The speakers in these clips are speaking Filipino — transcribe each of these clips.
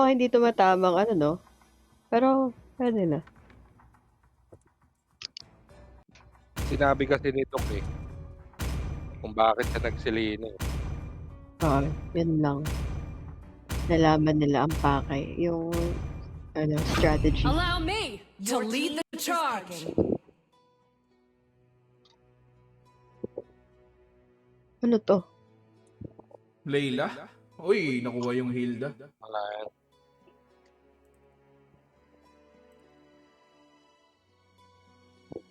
mga hindi tumatamang ano, no? Pero, pwede na. Sinabi kasi ni Doc eh, kung bakit siya nagselino. Oo, yun lang. Nalaman nila ang pakay. Yung, ano, strategy. Allow me to lead the charge. Ano to? Layla? Uy, nakuha yung Hilda. Wala yan.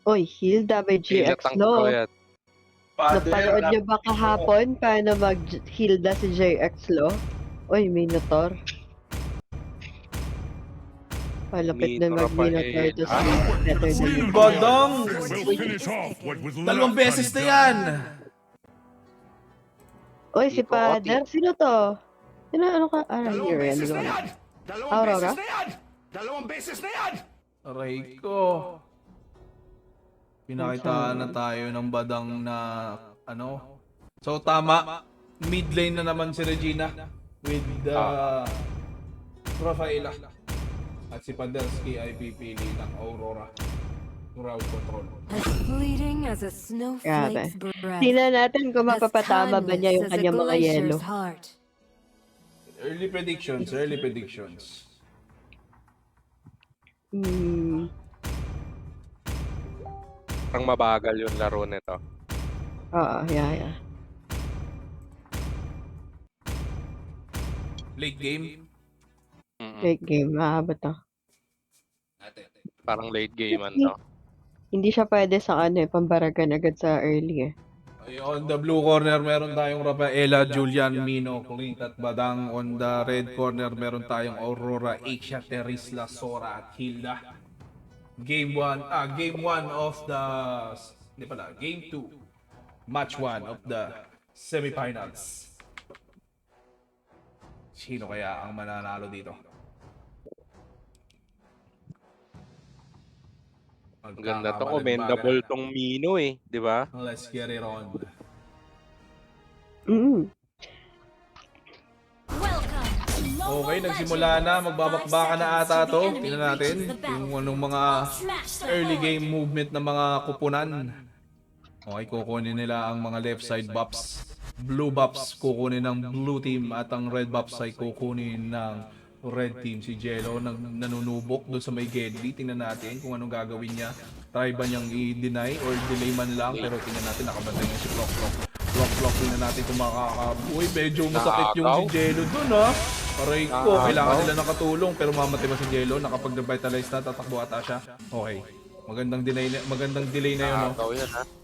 Oy, Hilda by GX Tank daw Law. yan. Napanood niyo ba kahapon paano mag-Hilda si JX Law? Oy, Minotaur. Palapit na Minotaur mag-Minotaur pa to eh. sleep. Better than Uy, badang! We'll finish off what was left. Dalawang beses na yan! Oy, si Dito, Father. Sino to? Sino, ano ka? Ah, Dalawang here, beses ano na ba? yan! Dalawang Aurora? beses na yan! Dalawang beses na yan! Aray ko. Pinakitaan na tayo ng badang na ano. So tama, mid lane na naman si Regina with Rafaela. At si Paderski ay pipili ng Aurora. Crowd control. As fleeting as a snowflake's breath. Tingnan natin kung As mapapatama ba niya yung timeless as a kanyang mga yelo. glacier's heart. Early predictions, early predictions. Hmm. Parang mabagal yung laro nito. Oo, yeah. Late game. Late game. Mahaba to. Parang late game ano. Hindi siya pwede sa ano eh, pambaragan agad sa early eh. Ay, on the blue corner, meron tayong Rafaela, Julian, Mino, Clint at Badang. On the red corner, meron tayong Aurora, Aisha, Terisla, Sora at Hilda. Game 1 of the... Hindi pala, Game 2. Match 1 of the semifinals. Sino kaya ang mananalo dito? Ang ganda to, commendable tong Mino eh, di ba? Let's get it on. Okay, nagsimula na. Magbabakbaka na ata to. Tingnan natin kung anong mga early game movement ng mga kupunan. Okay, kukunin nila ang mga left side buffs. Blue buffs kukunin ng blue team at ang red buffs ay kukunin ng red team. Si Jello nanunubok doon sa may Gedli. Tingnan natin kung anong gagawin niya. Try ba niyang i-deny or delay man lang. Pero tingnan natin, nakabantay niya si Clock. Tingnan natin kung Uy, medyo masakit yung si Jello doon ha. Aray ko, kailangan nila nakatulong. Pero mamatay ba si Jello? Nakapag-revitalize na, tatakbo ata siya. Okay. Magandang delay na yun, no?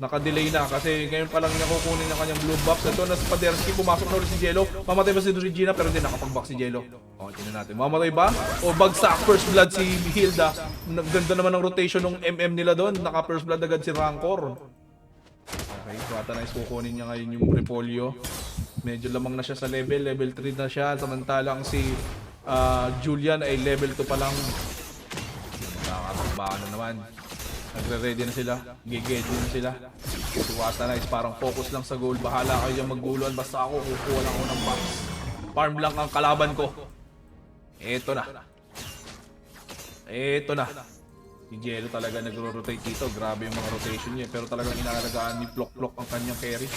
Naka-delay na kasi ngayon pa lang niya kukunin ng kanyang blue buffs. Ito na si Paderski, pumasok na ulit si Jello. Mamatay ba si Regina? Pero hindi nakapag-back si Jello. Okay, tingnan natin. Mamatay ba? O bagsak first blood si Hilda. Ganda naman ng rotation ng MM nila doon. Naka-first blood agad si Rancor. Okay, Watanize kukunin niya ngayon yung Repolyo. Medyo lamang na siya sa level 3 na siya. Samantalang si Julian ay level 2 pa lang. Nakakabaan na naman. Nagre-ready na sila. Gigedli na sila. Si Watanize parang focus lang sa goal. Bahala kayo yung magguluan. Basta ako kukuha lang ako ng box. Farm lang ang kalaban ko. Eto na. Si Jello talaga nagro-rotate dito. Grabe yung mga rotation niya. Pero talagang inaalagaan ni Plok ang kanyang carry.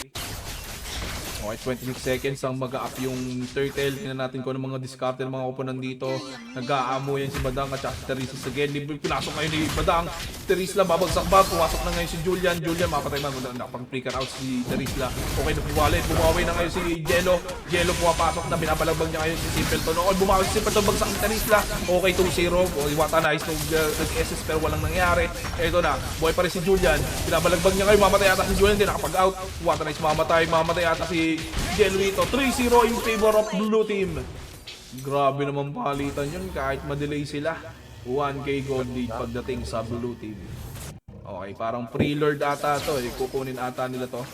Okay, 26 seconds ang mag-up yung turtle. Tingnan natin kung ano mga discard ng mga kupunan dito. Nag-aamo yan si Badang at si Teresa sa Gedli. Pinasok ngayon ni Badang. Teresa babagsak ba? Pumasok na ngayon si Julian. Mapatay man. Nakapag-flicker out si Teresa. Okay, napiwalit. Bumawi na ngayon si Jello. Jello pumapasok na. Binabalagbag niya ngayon si Simpleton. Okay, bumawi si Simpleton. Bagsak ni Teresa. Okay, 2-0. Watanize nag-SS pero walang nangyari. Ito na. Buhay pa rin si Julian. Binabalagbag niya ngayon. Mamatay ata si Julian. Hindi nakapag-out. Watanize mamatay ata si Jello ito. 3-0 in favor of blue team. Grabe naman palitan yun kahit madelay sila. 1k gold lead pagdating sa blue team. Okay, parang pre-lord ata to eh. Kukunin ata nila to.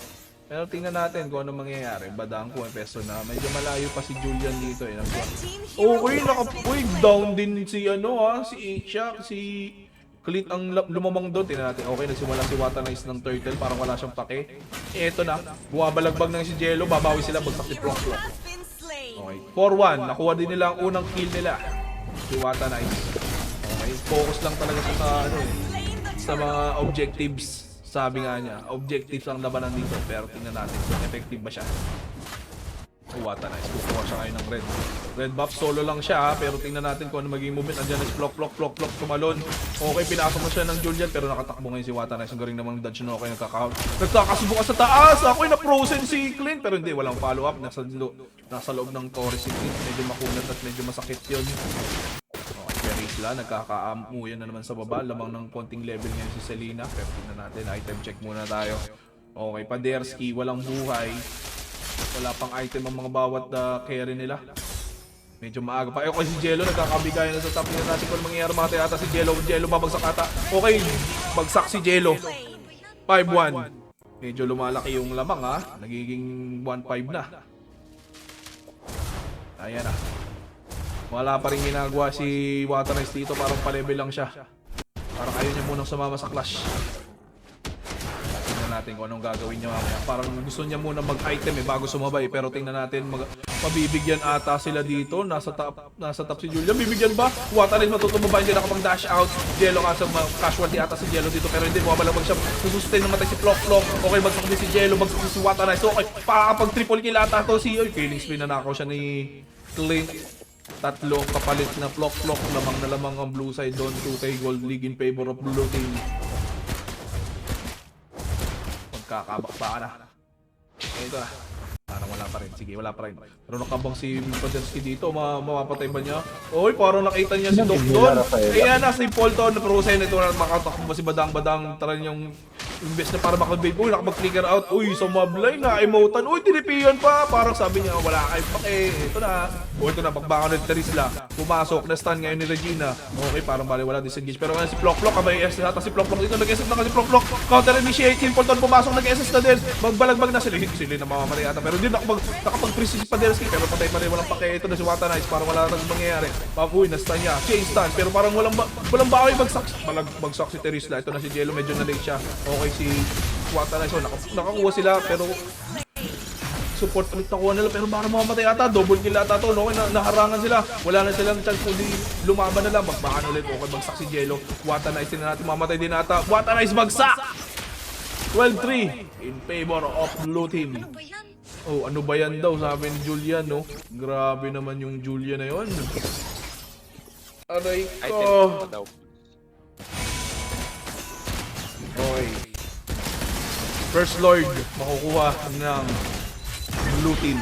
Pero tingnan natin kung ano mangyayari. Badang kung peso na. Medyo malayo pa si Julian dito eh. Okay, down din si si Aisha, si Clint ang lumamang doon. Tingnan natin. Okay, nagsimula si Watanize ng turtle. Parang wala siyang pake. Eto na. Bumabalagbag ng si Jello. Babawi sila. Bagsak si Plok. Okay. 4-1. Nakuha din nila ang unang kill nila. Si Wata Nice. Okay, focus lang talaga siya sa ano eh, sa mga objectives. Sabi nga niya, objectives ang labanan dito. Pero tingnan natin kung effective ba siya. Si Wata Nice, kukuha siya ngayon ng red. Red buff, solo lang siya ha, pero tingnan natin kung ano magiging movement. Andyan is Plok, tumalon. Okay, pinasok mo siya ng Julian, pero nakatakbo ngayon si Wata Nice. Ang galing namang dodge na okay, nagkakasubukan sa taas. Ako'y na-frozen si Clint, pero hindi, walang follow-up. Nasa loob ng Torres si Clint. Medyo makunat at medyo masakit yun. Okay, Perisla, nagkakaamuyan na naman sa baba. Lamang ng konting level ngayon si Selena. Pero tingnan natin, item check muna tayo. Okay, Paderski, walang buhay. Wala pang item ang mga bawat carry nila. Medyo maaga pa. Okay, si Jello nagkakabigay na sa top. Tingnan natin kung mangyayari mga yata si Jello. Jello babagsak ata. Okay, bagsak si Jello. 5-1. Medyo lumalaki yung lamang ha. Nagiging 1-5 na. Ayan na. Wala pa rin ginagawa si Wata Nice dito. Parang pa-level lang siya. Parang ayaw niya munang sumama sa clash. Tingnan natin kung anong gagawin niya mamaya. Parang gusto niya muna mag-item bago sumabay. Pero tingnan natin, mabibigyan ata sila dito. Nasa top si Julian. Bibigyan ba? Wata Nice matutumaba. Hindi nakapag-dash out. Jello nga sa casualty ata si Jello dito. Pero hindi, bumabalabag siya. Susustain namatay si Plok. Okay, bagsak din si Jello. Bagsak din si Wata Nice. Okay, pakakapag-triple kill ata to si... Killing spree na nakaw siya ni Clint. Tatlo kapalit na Plok. Lamang na lamang ang blue side doon. 2K gold league in favor of blue team. Magkakabakbaka na. Ito na. Parang wala pa rin. Sige, wala pa rin. Pero nakabang si Paderski dito. Mapapatay ba niya? Oy, parang nakita niya si Doc doon. Kaya na si Paul to. Naprosen ito na makatakbo ba si Badang. Tara niyong imbes na para makabave. Uy, nakapag-flicker out. Uy, sa mablay na. Emotan. Uy, tinipiyan pa. Parang sabi niya, wala kayo pake. Ito na. O, ito na. Pagbaka ulit Terisla. Pumasok. Na-stun ngayon ni Regina. Okay, parang bali wala disengage. Pero ngayon si Plok. Kabay SS ata si Plok. Dito nag-SS na kasi Plok. Counter initiate. Simpleton pumasok. Nag-SS na din. Magbalagbag na sila. Sila na mamamatay ata. Pero hindi nakapag-freeze si Paderski. Pero patay pa rin. Walang pake. Ito na si Wata Nice. Parang wala nang mangyayari. Uy, na-stun niya. Chain stun. Pero parang walang bawi. Bagsak si Terisla. Ito na si Jello. Medyo na-late siya. Okay, si Wata Nice. Nakakuha sila. Pero support ulit nakuha nila. Pero baka mamamatay ata. Double kill ata to. Okay, naharangan sila. Wala na silang chance kundi lumaban na lang. Bagbakan ulit. Okay, bagsak si Jello. Wata Nice na natin. Mamatay din ata. Wata Nice bagsak! 12-3 in favor of blue team. Oh, ano ba yan daw? Sabi ni Julian, no? Grabe naman yung Julian na yun. Aray Item ko. na daw. Okay. First Lord, makukuha ng blue team.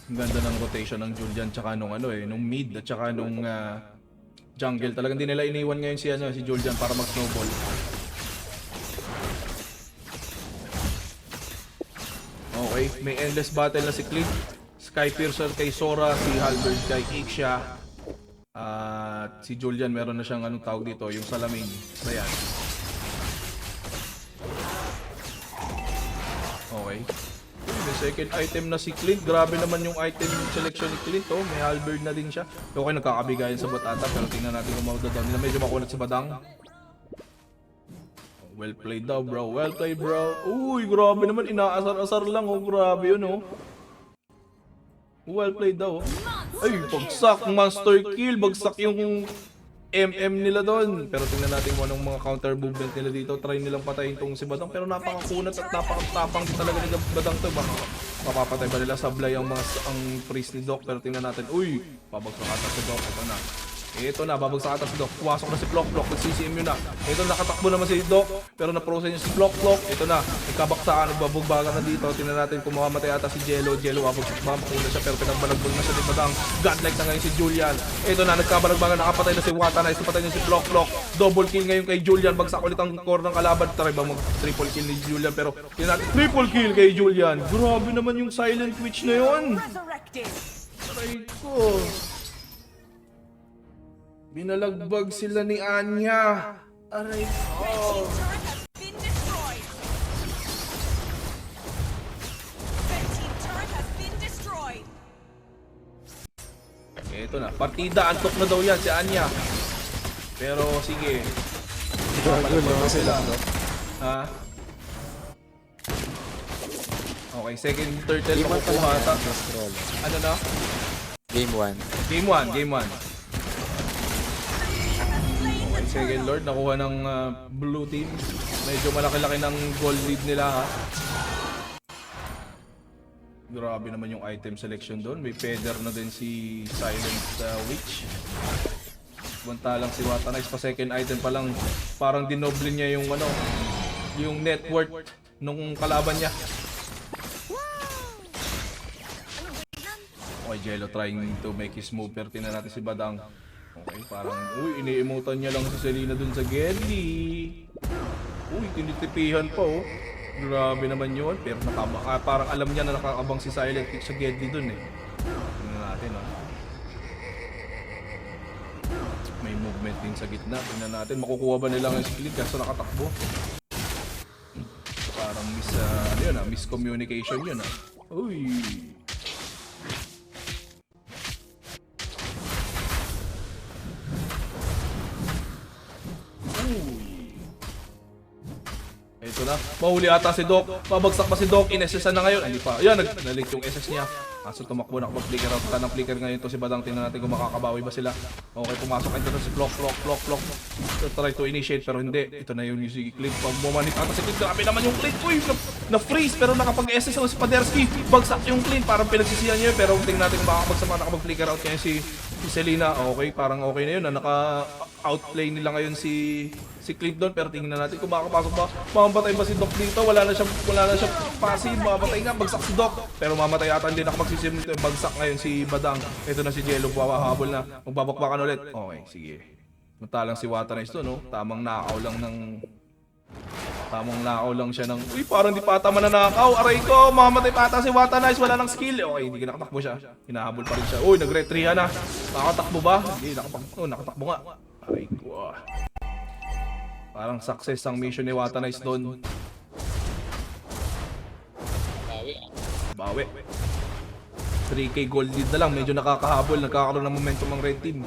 Ang ganda ng rotation ng Julian tsaka nung nung mid at tsaka nung jungle. Talagang hindi nila iniwan ngayon si Julian para mag-snowball. Okay, may endless battle na si Clint. Skypiercer kay Sora, si Halberd kay Ixia. At si Julian meron na siyang anong tawag dito, yung salamin. Ayan. Okay. May second item na si Clint. Grabe naman yung item selection ni Clint. Oh, may halberd na din siya. Okay, nagkakabigayan sa Batata. Pero tingnan natin kung maudadown nila. Medyo makulat si Badang. Well played daw, bro. Well played, bro. Uy, grabe naman. Inaasar-asar lang. Oh, grabe yun, oh. Well played daw. Ay, bagsak. Master kill. Bagsak yung MM nila doon. Pero tingnan natin kung anong mga counter movement nila dito. Try nilang patayin tong si Badang. Pero napakakunat at napakatapang talaga ni Badang to. Baka mapapatay ba nila sablay ang priest ni Doc. Pero tingnan natin. Uy, babagsak ata si Doc. Ito na. Ito na, babagsak ata si Doc. Pumasok na si Plok. Nag-CCMU na. Ito, nakatakbo naman si Doc. Pero na-process niya si Plok. Ito na, nagkabaksakan. Nagbabagbaga na dito. Tingnan natin kung mamamatay ata si Jello. Mamakuna siya. Pero pinagbalagbag na siya ni Badang. Godlike na ngayon si Julian. Ito na, nagkabalagbagan. Nakapatay na si Wata Nice. Napatay niya si Plok. Double kill ngayon kay Julian. Bagsak ulit ang core ng kalaban. Try ba mag-triple kill ni Julian? Pero tingnan natin, triple kill kay Julian. Grabe naman yung silent twitch na yun. Aray ko. Binalagbag sila ni Anya. Aray ko. Ito na, partida, antok na daw yan si Anya. Pero sige. Balagbagan sila. Ha? Okay, second turtle Game 1 pa lang makukuha yan. ata. Just roll. Ano na? Game 1. Game 1, game 1. Okay, second lord, nakuha ng blue team. Medyo malaki-laki ng gold lead nila ha. Grabe naman yung item selection doon. May feather na din si Silent Witch. Samantalang si Watanais pa second item pa lang, parang dinoble niya yung ano, yung net worth nung kalaban niya. Okay, Jello trying to make his move, pero tingnan natin si Badang. Okay, parang, uy, ini-emotan niya lang si Selena dun sa Geddy. Uy, tinitipihan pa oh. Grabe naman yun, pero parang alam niya na nakakabang si Silent Kick sa Geddy dun eh. Tingnan natin oh. May movement din sa gitna, tingnan natin, makukuha ba nila ng split kaso nakatakbo? Parang ano yun miscommunication yun ah. Uy. Ito na, mahuli ata si Doc. Babagsak pa si Doc, in-SS na ngayon. Hindi pa, yan, nalik yung SS niya. Kaso tumakbo na kapag-flicker out. Tanang flicker ngayon to si Badang. Tingnan natin kung makakabawi ba sila. Okay, pumasok ito na si Flock. So, try to initiate pero hindi. Ito na yun yung si Clint. Pag bumanit ata si Clint, grabe naman yung Clint. Uy, na-freeze pero nakapag-SS na si Paderski. Bagsak yung Clint, parang pinagsisihan niya yun. Pero tingnan natin kung makakabagsak pa, nakapag-flicker out ngayon si Selena. Okay, parang okay na yun. Naka-outplay nila ngayon si Clint doon, pero tingnan natin kung makakapasok ba. Mamamatay ba si Doc dito? Wala na siya passive. Mamamatay nga, bagsak si Doc. Pero mamatay ata, hindi nakapagsisim nito. Bagsak ngayon si Badang. Ito na si Jello, papahabol na. Magbabakbakan ulit. Okay, sige. Matalang si Watanais to, no? Tamang nakaw lang siya ng... Uy, parang di pa ata mananakaw. Aray ko, mamatay pa ata si Watanais. Wala ng skill. Okay, hindi ka nakatakbo siya. Hinahabol pa rin siya. Uy, nag-retriha na. Nakatakbo ba? Hindi, nakatakbo nga. Aray ko. Parang success ang mission ni Watanais doon. Bawi. 3k gold lead na lang. Medyo nakakahabol. Nagkakaroon ng momentum ang red team.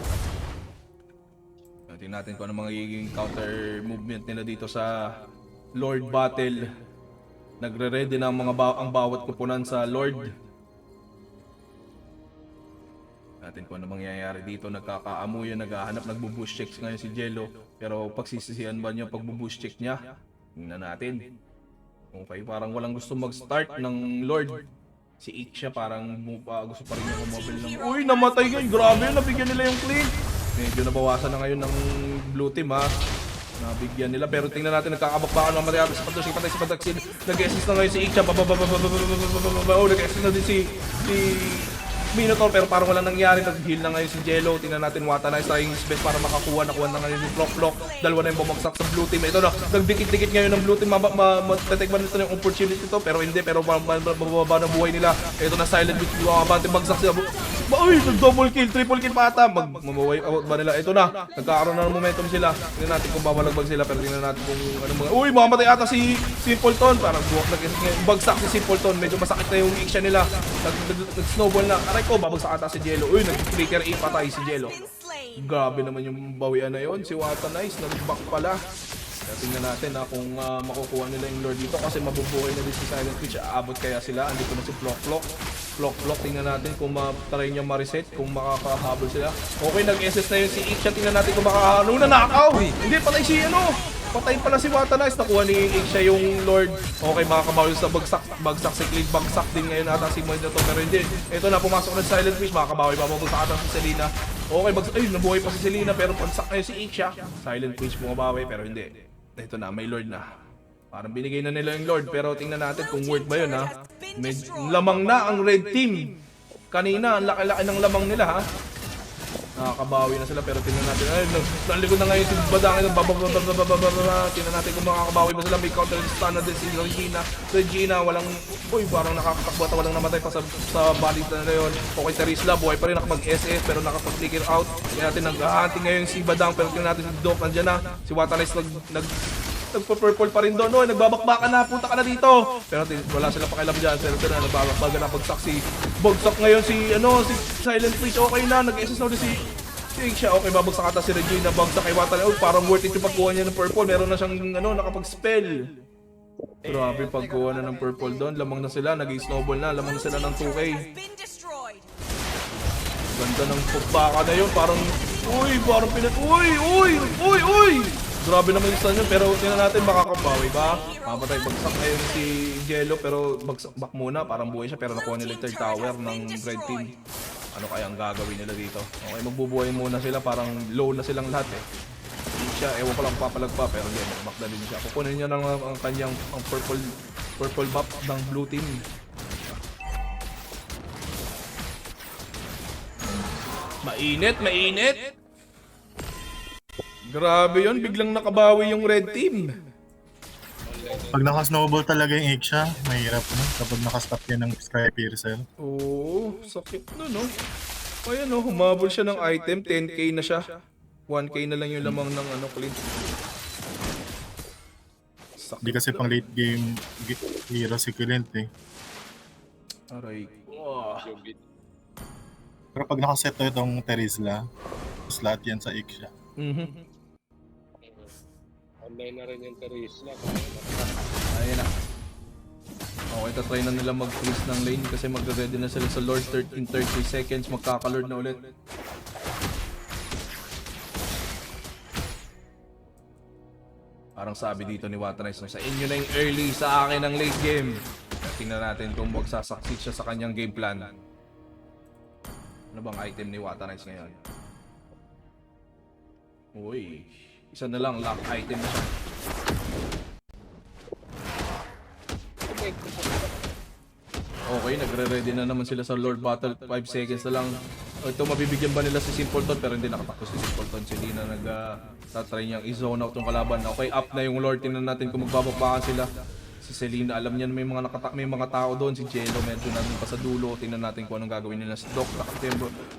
Tingnan natin kung ano magiging counter movement nila dito sa Lord Battle. Nagre-ready na ang bawat kupunan sa Lord. Natin kung ano mangyayari dito. Nagkakaamuyan, naghahanap, nagbo-boost checks ngayon si Jello. Pero pagsisisihan ba niya pagbo-boost check niya? Tingnan natin. Okay, parang walang gusto mag-start ng Lord. Si Iksha parang gusto pa rin niya kumobile ng... Uy, namatay ngayon! Grabe yun! Nabigyan nila yung click! Medyo nabawasan na ngayon ng blue team ha. Nabigyan nila pero tingnan natin nagkakabakbakan mamatay si Paderski, patay si Paderski. Nag-assist na ngayon si Iksha. Oh, nag-assist na din si Minotaur pero parang wala nangyari. Nag-heal na ngayon si Jello. Tingnan natin Watanais trying his best para nakuha na ngayon si Flock. Dalawa na yung bumagsak sa blue team. Ito na, nagdikit-dikit ngayon ng blue team. Matetekman nito yung opportunity to pero hindi. Pero mababa na buhay nila. Ito na Silent Witch. Bagsak siya. Uy, nag-double kill, triple kill pa ata. Mamuhay ba nila? Ito na, nagkakaroon na ng momentum sila. Tingnan natin kung babalagbag sila pero tingnan natin kung ano mga... Uy, mamatay ata si Simpleton. Parang bagsak si Simpleton. Medyo masakit na yung action nila. Nag-snowball na. Aray ko, babagsak ata si Jello. Uy, nag-flicker A patay si Jello. Grabe naman yung bawian na yun. Si Watanais, nag-back pala. Kaya tingnan natin kung makukuha nila yung Lord dito kasi mabubuhay na din si Silent Witch. Aabot kaya sila. Andito na si Flock. Tingnan natin kung try niya ma-reset, kung makakahabol sila. Okay, nag-SS na yun si Iksha. Tingnan natin kung nanakaw! Hindi, patay si Patay pala si Watanais. Nakuha ni Iksha yung Lord. Okay, makakabawal sa bagsak si Clint. Bagsak din ngayon ata si Moy na to. Pero hindi. Ito na, pumasok na si Silent Witch. Makakabawi pa sa ata si Selena. Okay, bagsak. Ay, nabuhay pa si Selena. Pero pagsak ngayon si Iksha. Silent Witch bumabawi pero hindi. Ito na, may Lord na. Parang binigay na nila yung Lord pero tingnan natin kung worth ba yun ha. Lamang na ang red team. Kanina, ang laki-laki ng lamang nila ha. Nakakabawi na sila pero tingnan natin. Ay, nalikod na ngayon si Badang. Tingnan natin kung makakabawi ba sila. May counter stun na din si Regina, walang... Uy, parang nakakatakbo at walang namatay pa sa balik na yun. Okay, Terisla, buhay pa rin nakapag-SS pero nakapag-flicker out. Tingnan natin, nag-hunting ngayon si Badang pero tingnan natin si Doc nandiyan na. Si Watanais nagpo-purple pa rin doon. No, nagbabakbakan na, punta ka na dito. Pero wala sila pakialam dyan. Pero ito na, nagbabakbakan na pagsak si Bogsak ngayon si Silent Witch. Okay na, nag-SS na ulit si Iksha. Okay, babagsak ata si Regina. Bagsak kay Watanais. Oh, parang worth it yung pagkuha niya ng purple. Meron na siyang nakapag-spell. Grabe pagkuha na ng purple doon. Lamang na sila, nag-snowball na. Lamang na sila ng 2K. Ganda ng pagpaka na yun. Parang, parang uy! Grabe naman yung stun yun. Pero tingnan natin, makakabawi ba? Mamatay, bagsak na yun si Jello. Pero bagsak back muna. Parang buhay siya. Pero nakuha nila yung third tower ng red team. Ano kaya ang gagawin nila dito? Okay, magbubuhay muna sila. Parang low na silang lahat eh. Siya, ewan ko lang papalag pa, pero hindi, magmakda din siya. Kukunin niya ng ang kanyang ang purple buff ng blue team. Mainit! Grabe yun, biglang nakabawi yung red team. Pag naka-snowball talaga yung Iksha, mahirap na kapag nakastop yan ng Sky Piercer. Oo, sakit nun, no? Ayan, no, humabol siya ng item, 10k na siya. 1k na lang yung lamang ng Clint. Hindi kasi pang late game hero si Clint eh. Aray. Pero pag nakaset to itong Terizla, slot yan sa Iksha. Online na rin yung Terizla. Ayan na. Okay, tatry na nila mag-freeze ng lane kasi magre-ready na sila sa Lord 30 seconds. Magkaka-Lord na ulit. Parang sabi dito ni Watanice, sa inyo na yung early, sa akin ang late game. Tingnan natin kung magsasucceed siya sa kanyang game plan. Ano bang item ni Watanice ngayon? Uy, isa na lang, lock item na siya. Okay, nagre-ready na naman sila sa Lord Battle. 5 seconds na lang. Ito, mabibigyan ba nila si Simpleton? Pero hindi nakatakbo si Simpleton. Si Lina nag-try niyang i-zone out yung kalaban. Okay, up na yung Lord. Tingnan natin kung magbabakbakan sila. Si Selena, alam niyan may mga tao doon. Si Jello, medyo natin pa sa dulo. Tingnan natin kung anong gagawin nila. Si Doc,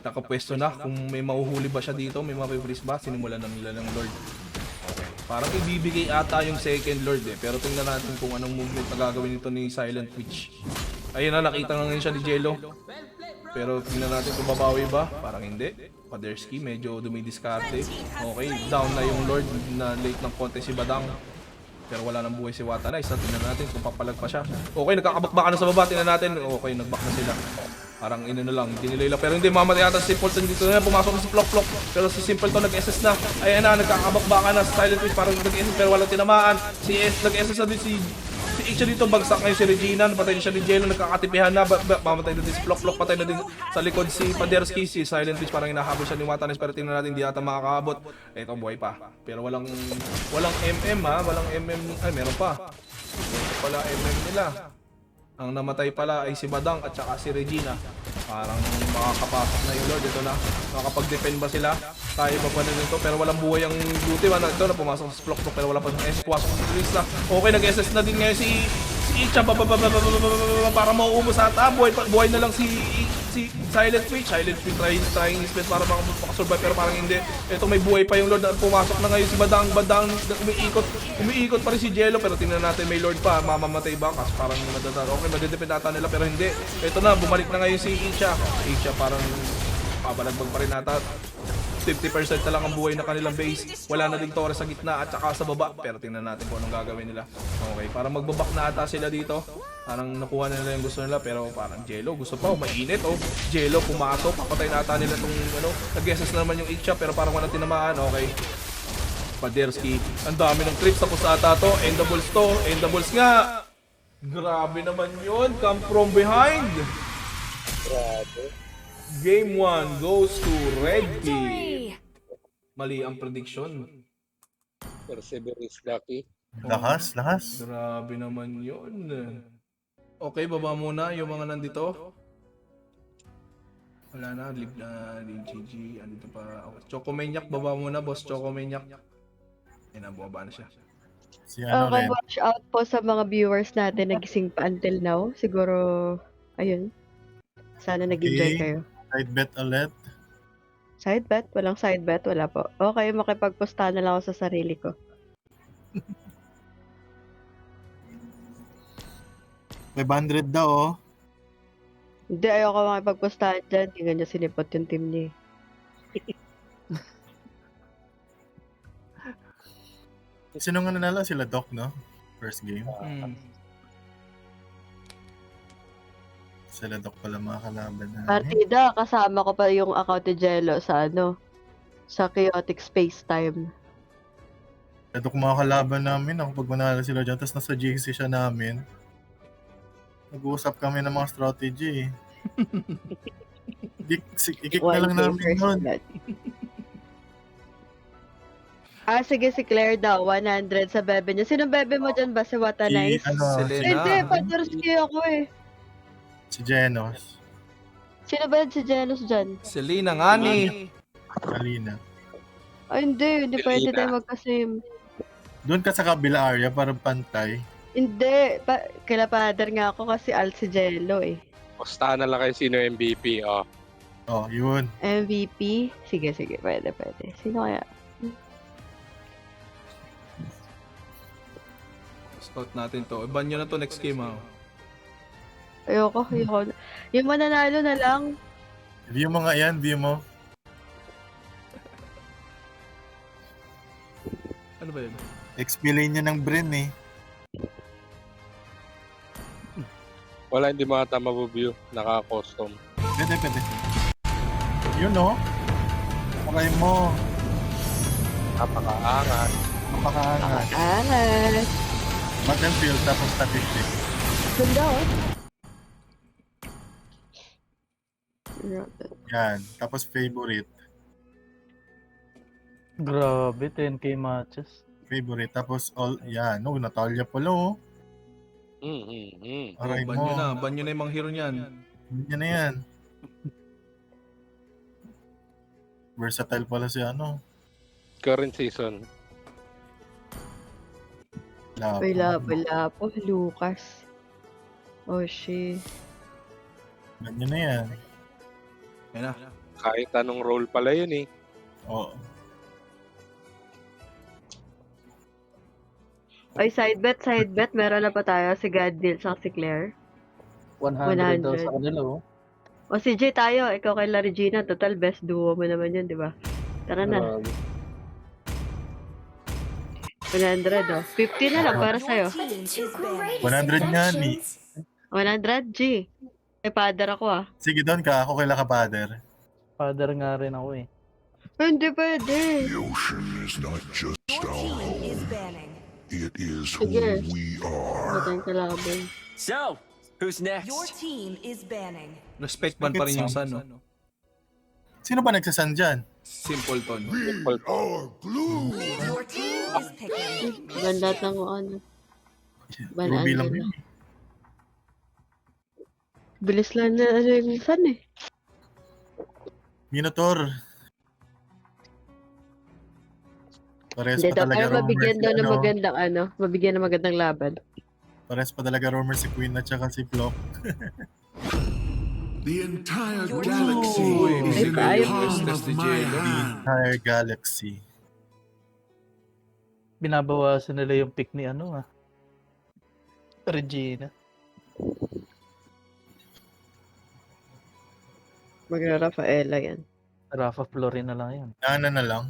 nakapwesto na. Kung may mahuhuli ba siya dito, may mapipris ba? Sinimulan na nila ng Lord. Okay, parang ibibigay ata yung second Lord eh. Pero tingnan natin kung anong movement na gagawin nito ni Silent Witch. Ayun na, nakita nga ngayon siya ni Jello. Pero tingnan natin kung babawi ba. Parang hindi. Paderski medyo dumidiskarte. Okay, down na yung Lord na late ng konti si Badang. Pero wala nang buhay si Watanice. Tingnan natin kung papalag pa siya. Okay, nagkakabakbakan na sa baba. Tingnan natin. Okay, nagback na sila. Parang ino na lang, hindi nila. Pero hindi, mamatay ata si Simpleton dito na. Pumasok na si Plok. Pero si Simpleton nag-SS na. Ayan na, nagkakabakbakan na. Silent Witch parang nag-SS pero walang tinamaan. Nag-SS na din si Iksha dito, bagsak ngayon si Regina, napatay na siya ni Jello, nagkakatipihan na, mamatay na din si Plok, patay na din sa likod si Paderski, si Silent Witch, parang hinahabol siya ni Watanice, pero tingnan natin, hindi ata makakaabot. Eto, buhay pa. Pero walang MM ha, walang MM, ay meron pa. Ito pala MM nila. Ang namatay pala ay si Badang at saka si Regina. Parang makakapasok na yung Lord. Ito na, makakapag-defend ba sila? Tayo ba pa na nito? Pero walang buhay ang duty. Ito na, pumasok sa Plok pero wala pa yung SS. Pumasok sa Trisla. Okay, nag-SS na din ngayon si Iksha. Para mauubos ata. Buhay na lang si Silent Witch. Silent Witch trying his best para makasurvive pero parang hindi. Ito, may buhay pa yung Lord. Pumasok na ngayon si Badang. Umiikot pa rin si Jello. Pero tingnan natin, may Lord pa. Mamamatay ba? Kasi parang madadaan. Okay, madidepend ata nila pero hindi. Ito na, bumalik na ngayon si Iksha. Iksha parang pabalagbag pa rin ata. 50% na lang ang buhay na kanilang base. Wala na ding Torres sa gitna at saka sa baba. Pero tingnan natin kung anong gagawin nila. Okay, parang magbabak na ata sila dito. Parang nakuha na nila yung gusto nila. Pero parang Jello, gusto pa. Mainit. Jello, pumasok. Papatay na ata nila itong nag-SS na naman yung Iksha. Pero parang walang tinamaan. Okay. Paderski. Ang dami ng trips. Tapos ata to. Endables to. Endables nga. Grabe naman yun. Come from behind. Grabe. Game 1 goes to Red Team. Mali ang prediction. Perseverance lucky. Lakas. Grabe naman yun. Okay, baba muna yung mga nandito. Wala na, live na, GG, andito pa. Okay. Chocomaniac, baba muna, boss Chocomaniac. Yan na, bumaba na siya. Si ano Okay, rin. watch out po sa mga viewers natin nagising pa until now. Siguro, ayun. Sana nag-enjoy Okay. kayo. Side bet ulit. Side bet? Walang side bet? Wala po. Okay, makipagpusta na lang ako sa sarili ko. 500 daw oh. Hindi, ayoko makipagpustahan dyan. Hindi ganyan sinipot yung team niya. Sino nga nanalo? Sila Doc, no? First game. Hmm. Sila Doc pala mga kalaban namin. Partida, kasama ko pa yung account ni Jello sa sa chaotic space time. Sila Doc mga kalaban namin. Ako pag manalo sila dyan, tapos nasa GC siya namin. Nag-uusap kami ng mga strategy eh. I-kick na lang namin yun. Sige, si Claire daw, 100 sa bebe niya. Sino bebe mo dyan ba? Si Watanay? Selena. Hindi, Paderski ako eh. Si Genos. Sino ba yan si Janus dyan? Selena nga ni. Alina. Ay, hindi pwede Selena. tayo magka-same. Doon ka sa kabila area, parang pantay. Hindi, kila Pader nga ako kasi Al si Jello eh. Postahan na lang kayo sino MVP. Oh. Oh, yun. MVP? Sige, pwede. Sino kaya? Scout natin to. Iban nyo na to next game ha. Ayoko. Yung mananalo na lang. View mo nga yan, view mo. Ano ba yun? XP lane niya ng Bren eh. Wala, hindi makata mabubview. Naka-custom. Pwede. Yun no? Okay mo. Napakaangat. Napakaangat. Angas. Battlefield tapos statistics. Ganda oh. Yan. Tapos favorite. Grabe, 10k matches. Favorite. Tapos all, yan. No, Natalia pala oh. Aray Ban mo. nyo na. Ban nyo na yung mga hero niyan. Yan na yan. Versatile pala si ano. Current season. Lapo. Wala po. Lucas. Oh, shit. Ganyan na yan. Yan na. Kahit anong role pala yun eh. Oo. Ay, side bet. Meron na pa tayo. Si Goddeal sa si Claire. 100 daw 100. sa kanila, oh. O si Jay tayo. Ikaw kay La Regina. Total best duo mo naman yun, di ba? Tara na. Grabe. 100 oh. 50 na lang para sa'yo. 100 nga ni. 100 G. May Pader ako ah. Sige doon ka. Ako kay Lakapader. Father nga rin ako eh. Hindi pwede. The ocean is not just our home. It is who Sige. we are. Matang kalaban. So, who's next? Your team is banning. Respect ban pa rin yung sun, no? Sino ba nagsasan dyan? Simpleton. We are glue. Your team is picking. Ganda ng ano. Ruby lang yun. Bilis lang na ano yung sun eh. Minotaur. Pares Hindi pa daw, talaga pero Romer mabigyan si daw ng ano. magandang ano. Mabigyan ng magandang laban. Pares pa talaga Romer si Queen at saka si Flock. The entire Your galaxy team is is in the alive. palm of my hand. Entire galaxy. Binabawasan nila yung pick ni ano, ah. Regina. Magra-Rafaela yan. Rafa Florin na lang yan. Nana na lang.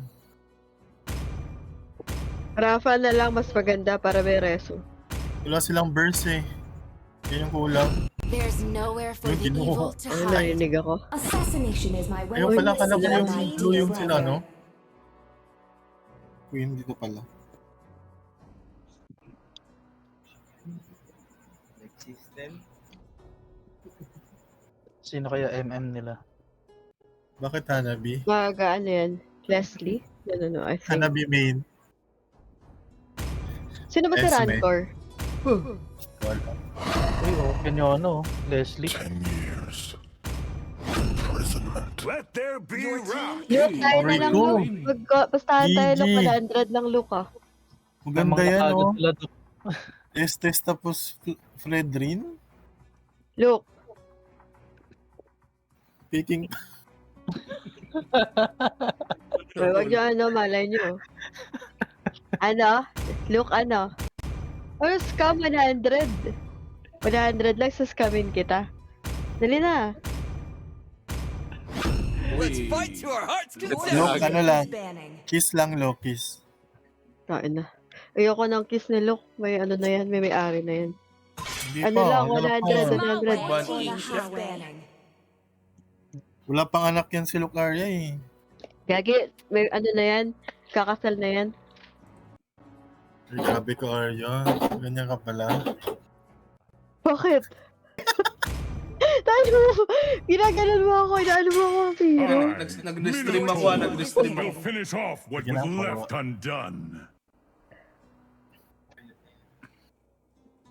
Rafa na lang mas maganda para may reso. Wala silang burst eh. Yan yung kulang. There's nowhere for the Yung evil kinuha. to Ano hide. narinig ako? Assassination is my Ayun pala, kala ko yung weapon. blue yung sila, no? Queen dito pala. Sino kaya MM nila? Bakit Hanabi? Ano yan? Leslie? Ano, I think. Hanabi main. Sino ba si Esme. Rancor? Wala. Uy, open yung ano, Leslie. 10 years. Imprisonment. Let there be rock. Look, tayo na lang Rico. Luke. Bastahan tayo GG. lang 100 lang Luke ah. Maganda yan, Agad oh. sila to. Estes tapos Fredrin. Luke, Picking. wag nyo ano, malay nyo. Ano? Luke, ano? Oh, scam 100. 100 lang sa scamin kita. Dali na. Let's fight to our heart's Let's content. Look, Agad. ano lang. Is banning. Kiss lang, lo, kiss. Tain na. Ayoko ng kiss ni Luke. May ano na yan, may may-ari na yan. Hindi Ano pa. lang, Wala 100, pa. 100. Ban Team E. is banning. Wala pang anak yan si Lucaria eh. Gagi, may ano na yan? Kakasal na yan? Ay, grabe ko, Arya. Ganyan ka pala. Bakit? Talo mo! Ginagalan mo ako, inaano mo ako, Piro. Nag-stream ako, nag-stream We'll ako. finish off what was left undone.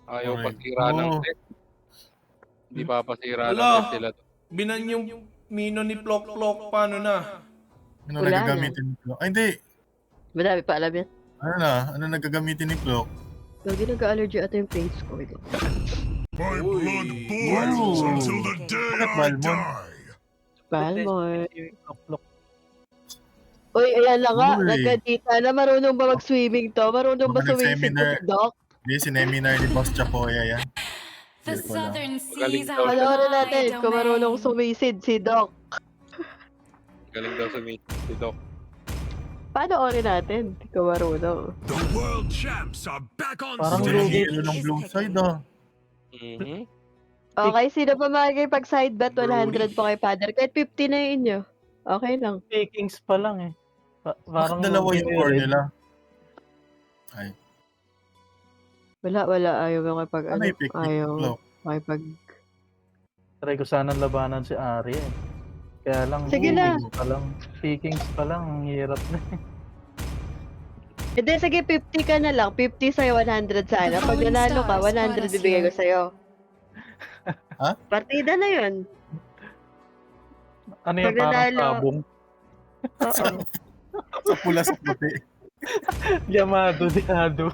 Ayaw Okay. pasira ng Oo. set. Hindi pa pasira ng Wala. set sila. Binan yung mino ni Plok Plok, paano na? Ano Wala nagagamitin ni Cloak? Ay, hindi. Madami pa alam yan. Ano na? Ano nagagamitin ni Cloak? Gagi, nag-allergy ata yung face ko. My Uy. blood boils until the day Bakit I Balmond? die. Balmond. Plok-plok. Uy, ayan lang nga. Uy. Nagkadita na marunong ba mag-swimming to? Marunong ba Baka sumisid to nag-seminar. si Doc? Hindi, sineminar ni Boss Chapoya yan. The Hindi ko alam. southern Magaling seas daw are siya. Panoorin my natin kung marunong domain. sumisid si Doc. Galing daw sa si Doc. Panoorin natin kung marunong. The world champs are back on Parang Ang lugi. hilo ng blue side ah. Mhm. Okay, sino pa makikipag-side bet? 100 po kay Father. Kahit 50 na yung inyo. Okay lang. Pickings pa lang eh. Bakit dalawa lugi yung eh. core nila? Ay, Wala. Ayaw makipag ano yung pick ni Ayaw Cloak? makipag... Try ko sana labanan si Ari eh. Kaya lang, Sige na. Pickings pa lang, ang hirap na. Hindi, sige, 50 ka na lang. 50 sa'yo, 100 sana. Pag nanalo ka, 100 bibigay ko sa'yo. Ha? Partida na yun. Ano yung Pag parang nanalo- sabong? Oo. Sa pula sa puti. Yamado, diado.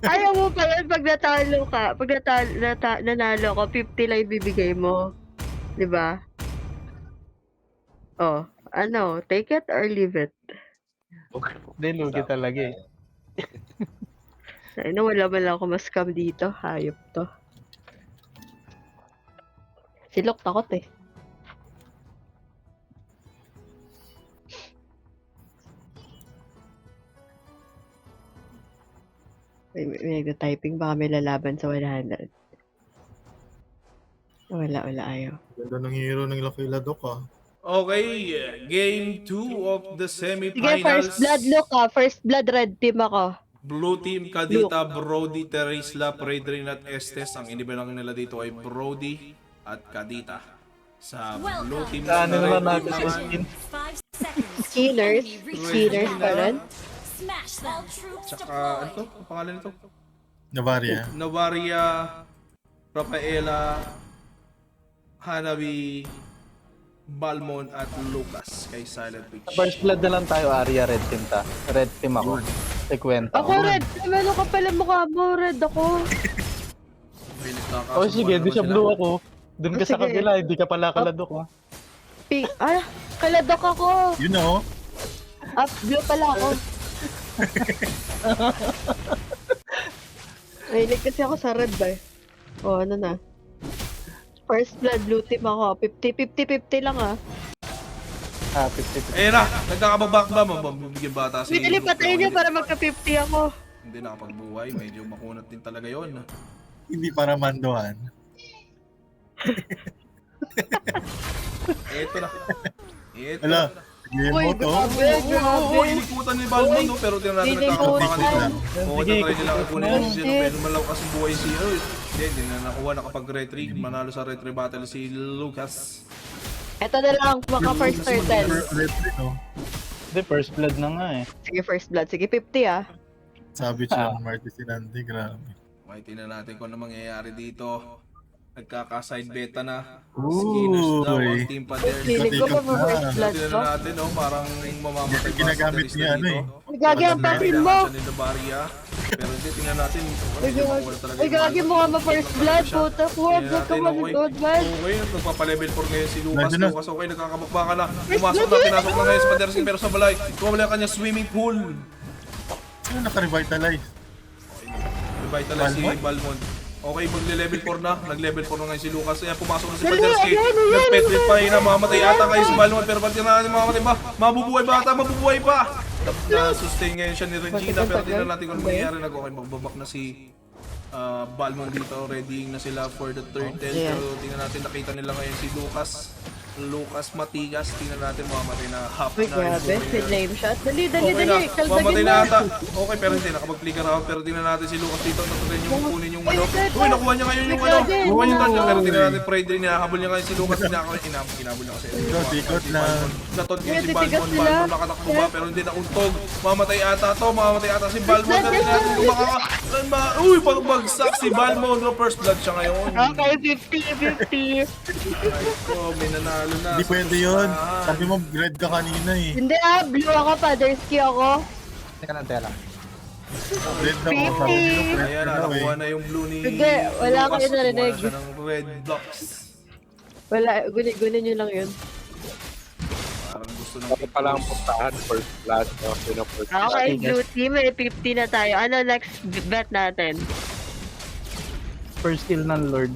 Ayaw mo pa yun pag natalo ka. Pag nanalo ko, 50 lang ibibigay mo. Diba? Oh, ano, take it or leave it. Hindi, lugi talaga eh. Ano, wala man lang ako mas-scam dito. Hayop to. Si Lok takot eh. May nagda-typing. Baka may lalaban sa 100. Wala, ayaw. Ganda ng hero ng Lucky Ladok ah. Okay, game 2 of the Sige, semifinals. first blood look ah. First blood red team ako. Blue team, Kadita, Brody, Teresla, Predrin at Estes. Ang inibilang nila dito ay Brody at Kadita. Sa blue team Ano red naman team natin sa naman, skin? 5 seconds. Skinners pa rin. Smash them. Troops tsaka ano to? Ang pangalan nito? Navaria. Navaria, Rafaela, Hanabi, Balmond at Lucas kay Silent Witch. First blood na lang tayo, Arya, red team ta. Red team ako. Sekwenta. Ako red. Ano ka pala mukha mo? Red ako. May Oh, sige, di siya blue ako. Doon ka sa Sige. kabila, hindi ka pala kaladok ha. Pink. Ah, kaladok ako. You know? Ah, blue pala ako. Mahilig kasi ako sa red ba eh. Oh, ano na. First blood, blue team ako. 50-50 lang ah. Ah, 50. Eh na, nagkakababak ba? Mabibigyan bata si Pinili Luke, patay pero niya para magka-50 ako. Hindi nakapagbuhay, medyo makunat din talaga yon. Hindi para mandohan. Ito na. Ito Ala, na. game Uy, mo to. grabe. Oo, inikutan ni Balmond, no? Pero tingnan natin nagkakabakan nila. Oo, Sige, tatry nila kukunin yung Sige. sino, pero malaw kasi buhay si hindi na nakuha, nakapag-retreat. Manalo sa retreat battle si Lucas. Ito na lang, maka-first turtle. Referee, no? Hindi, first blood na nga eh. Sige, first blood. Sige, 50 ah. Sabi siya, Marty Sinante, grabe. Okay, tingnan natin kung ano mangyayari dito. Nagkaka-side beta na. Uy. Skinners daw ang team pa there. Feeling ko pa first blood Tingnan to. natin, no? Parang mamamatay Ginagamit si niya, Teresla ano dito. eh. Ay, gagi ang patin mo! Siya ni Navaria. Pero hindi, tingnan natin. Ay, gagi. Ay, gagi mo nga ma-first blood. Puta, huwag ka mag-good man. Okay, nagpapa-level 4 ngayon si Lucas. Nandun na. Lucas, okay, nagkakabakbakan na. Pumasok na, pinasok na ngayon si Paderski, pero sa balay. Kumabala kanya swimming pool. Ano naka-revitalize? Revitalize si Balmond? Balmond. Okay, magle-level 4 na. Nag-level 4 na ngayon si Lucas. Ayan, pumasok na si Dali, Paderski. ayan, ayan, Nag-petrify na, mamamatay ata kayo si Balmond. Pero pati na natin mamamatay ba? Mabubuhay ba ata? Mabubuhay pa! Na-sustain ngayon siya ni Regina. Pero tingnan natin kung ano mangyayari. Okay, magbabak na si Balmon dito, ready na sila for the turtle. Yeah. Pero tingnan natin, nakita nila ngayon si Lucas Matigas. Tingnan natin, mamamatay na half Uy, na grabe. yung With name shot. Dali. Okay na, Kaltagin mamatay mo. na ata. Okay, pero hindi, nakapag-flicker out. Pero tingnan natin si Lucas dito, natuloy yung kunin yung ano. Uy, nakuha niya ngayon yung ano. Nakuha yung touchdown. Pero tingnan natin, Freddy, hinahabol niya ngayon si Lucas. Hinabol niya kasi. Ikot lang. Natot yun si Titigas Balmon. sila. Balmon nakatakbo ba, pero hindi nauntog. Mamatay ata si Balmon. Pero tingnan natin kung uy, pagbagsak si Balmon. No, first blood siya ngayon. Okay, 50. Ay ko, may nanalo na. Hindi pwede yun. Sabi mo, red ka kanina eh. Hindi blue ako, Paderski ako. Red ako. Sabi mo, red Ayan ka na, daw eh. nakuha na yung blue ni Hindi, wala Lucas. kayo narinig. Kumuha siya ng red blocks. Wala, gunin nyo lang yun. Parang gusto ng Ako pala ang puntahan, first blood. First Okay, blue team, may 50 na tayo. Ano next bet natin? First kill ng Lord.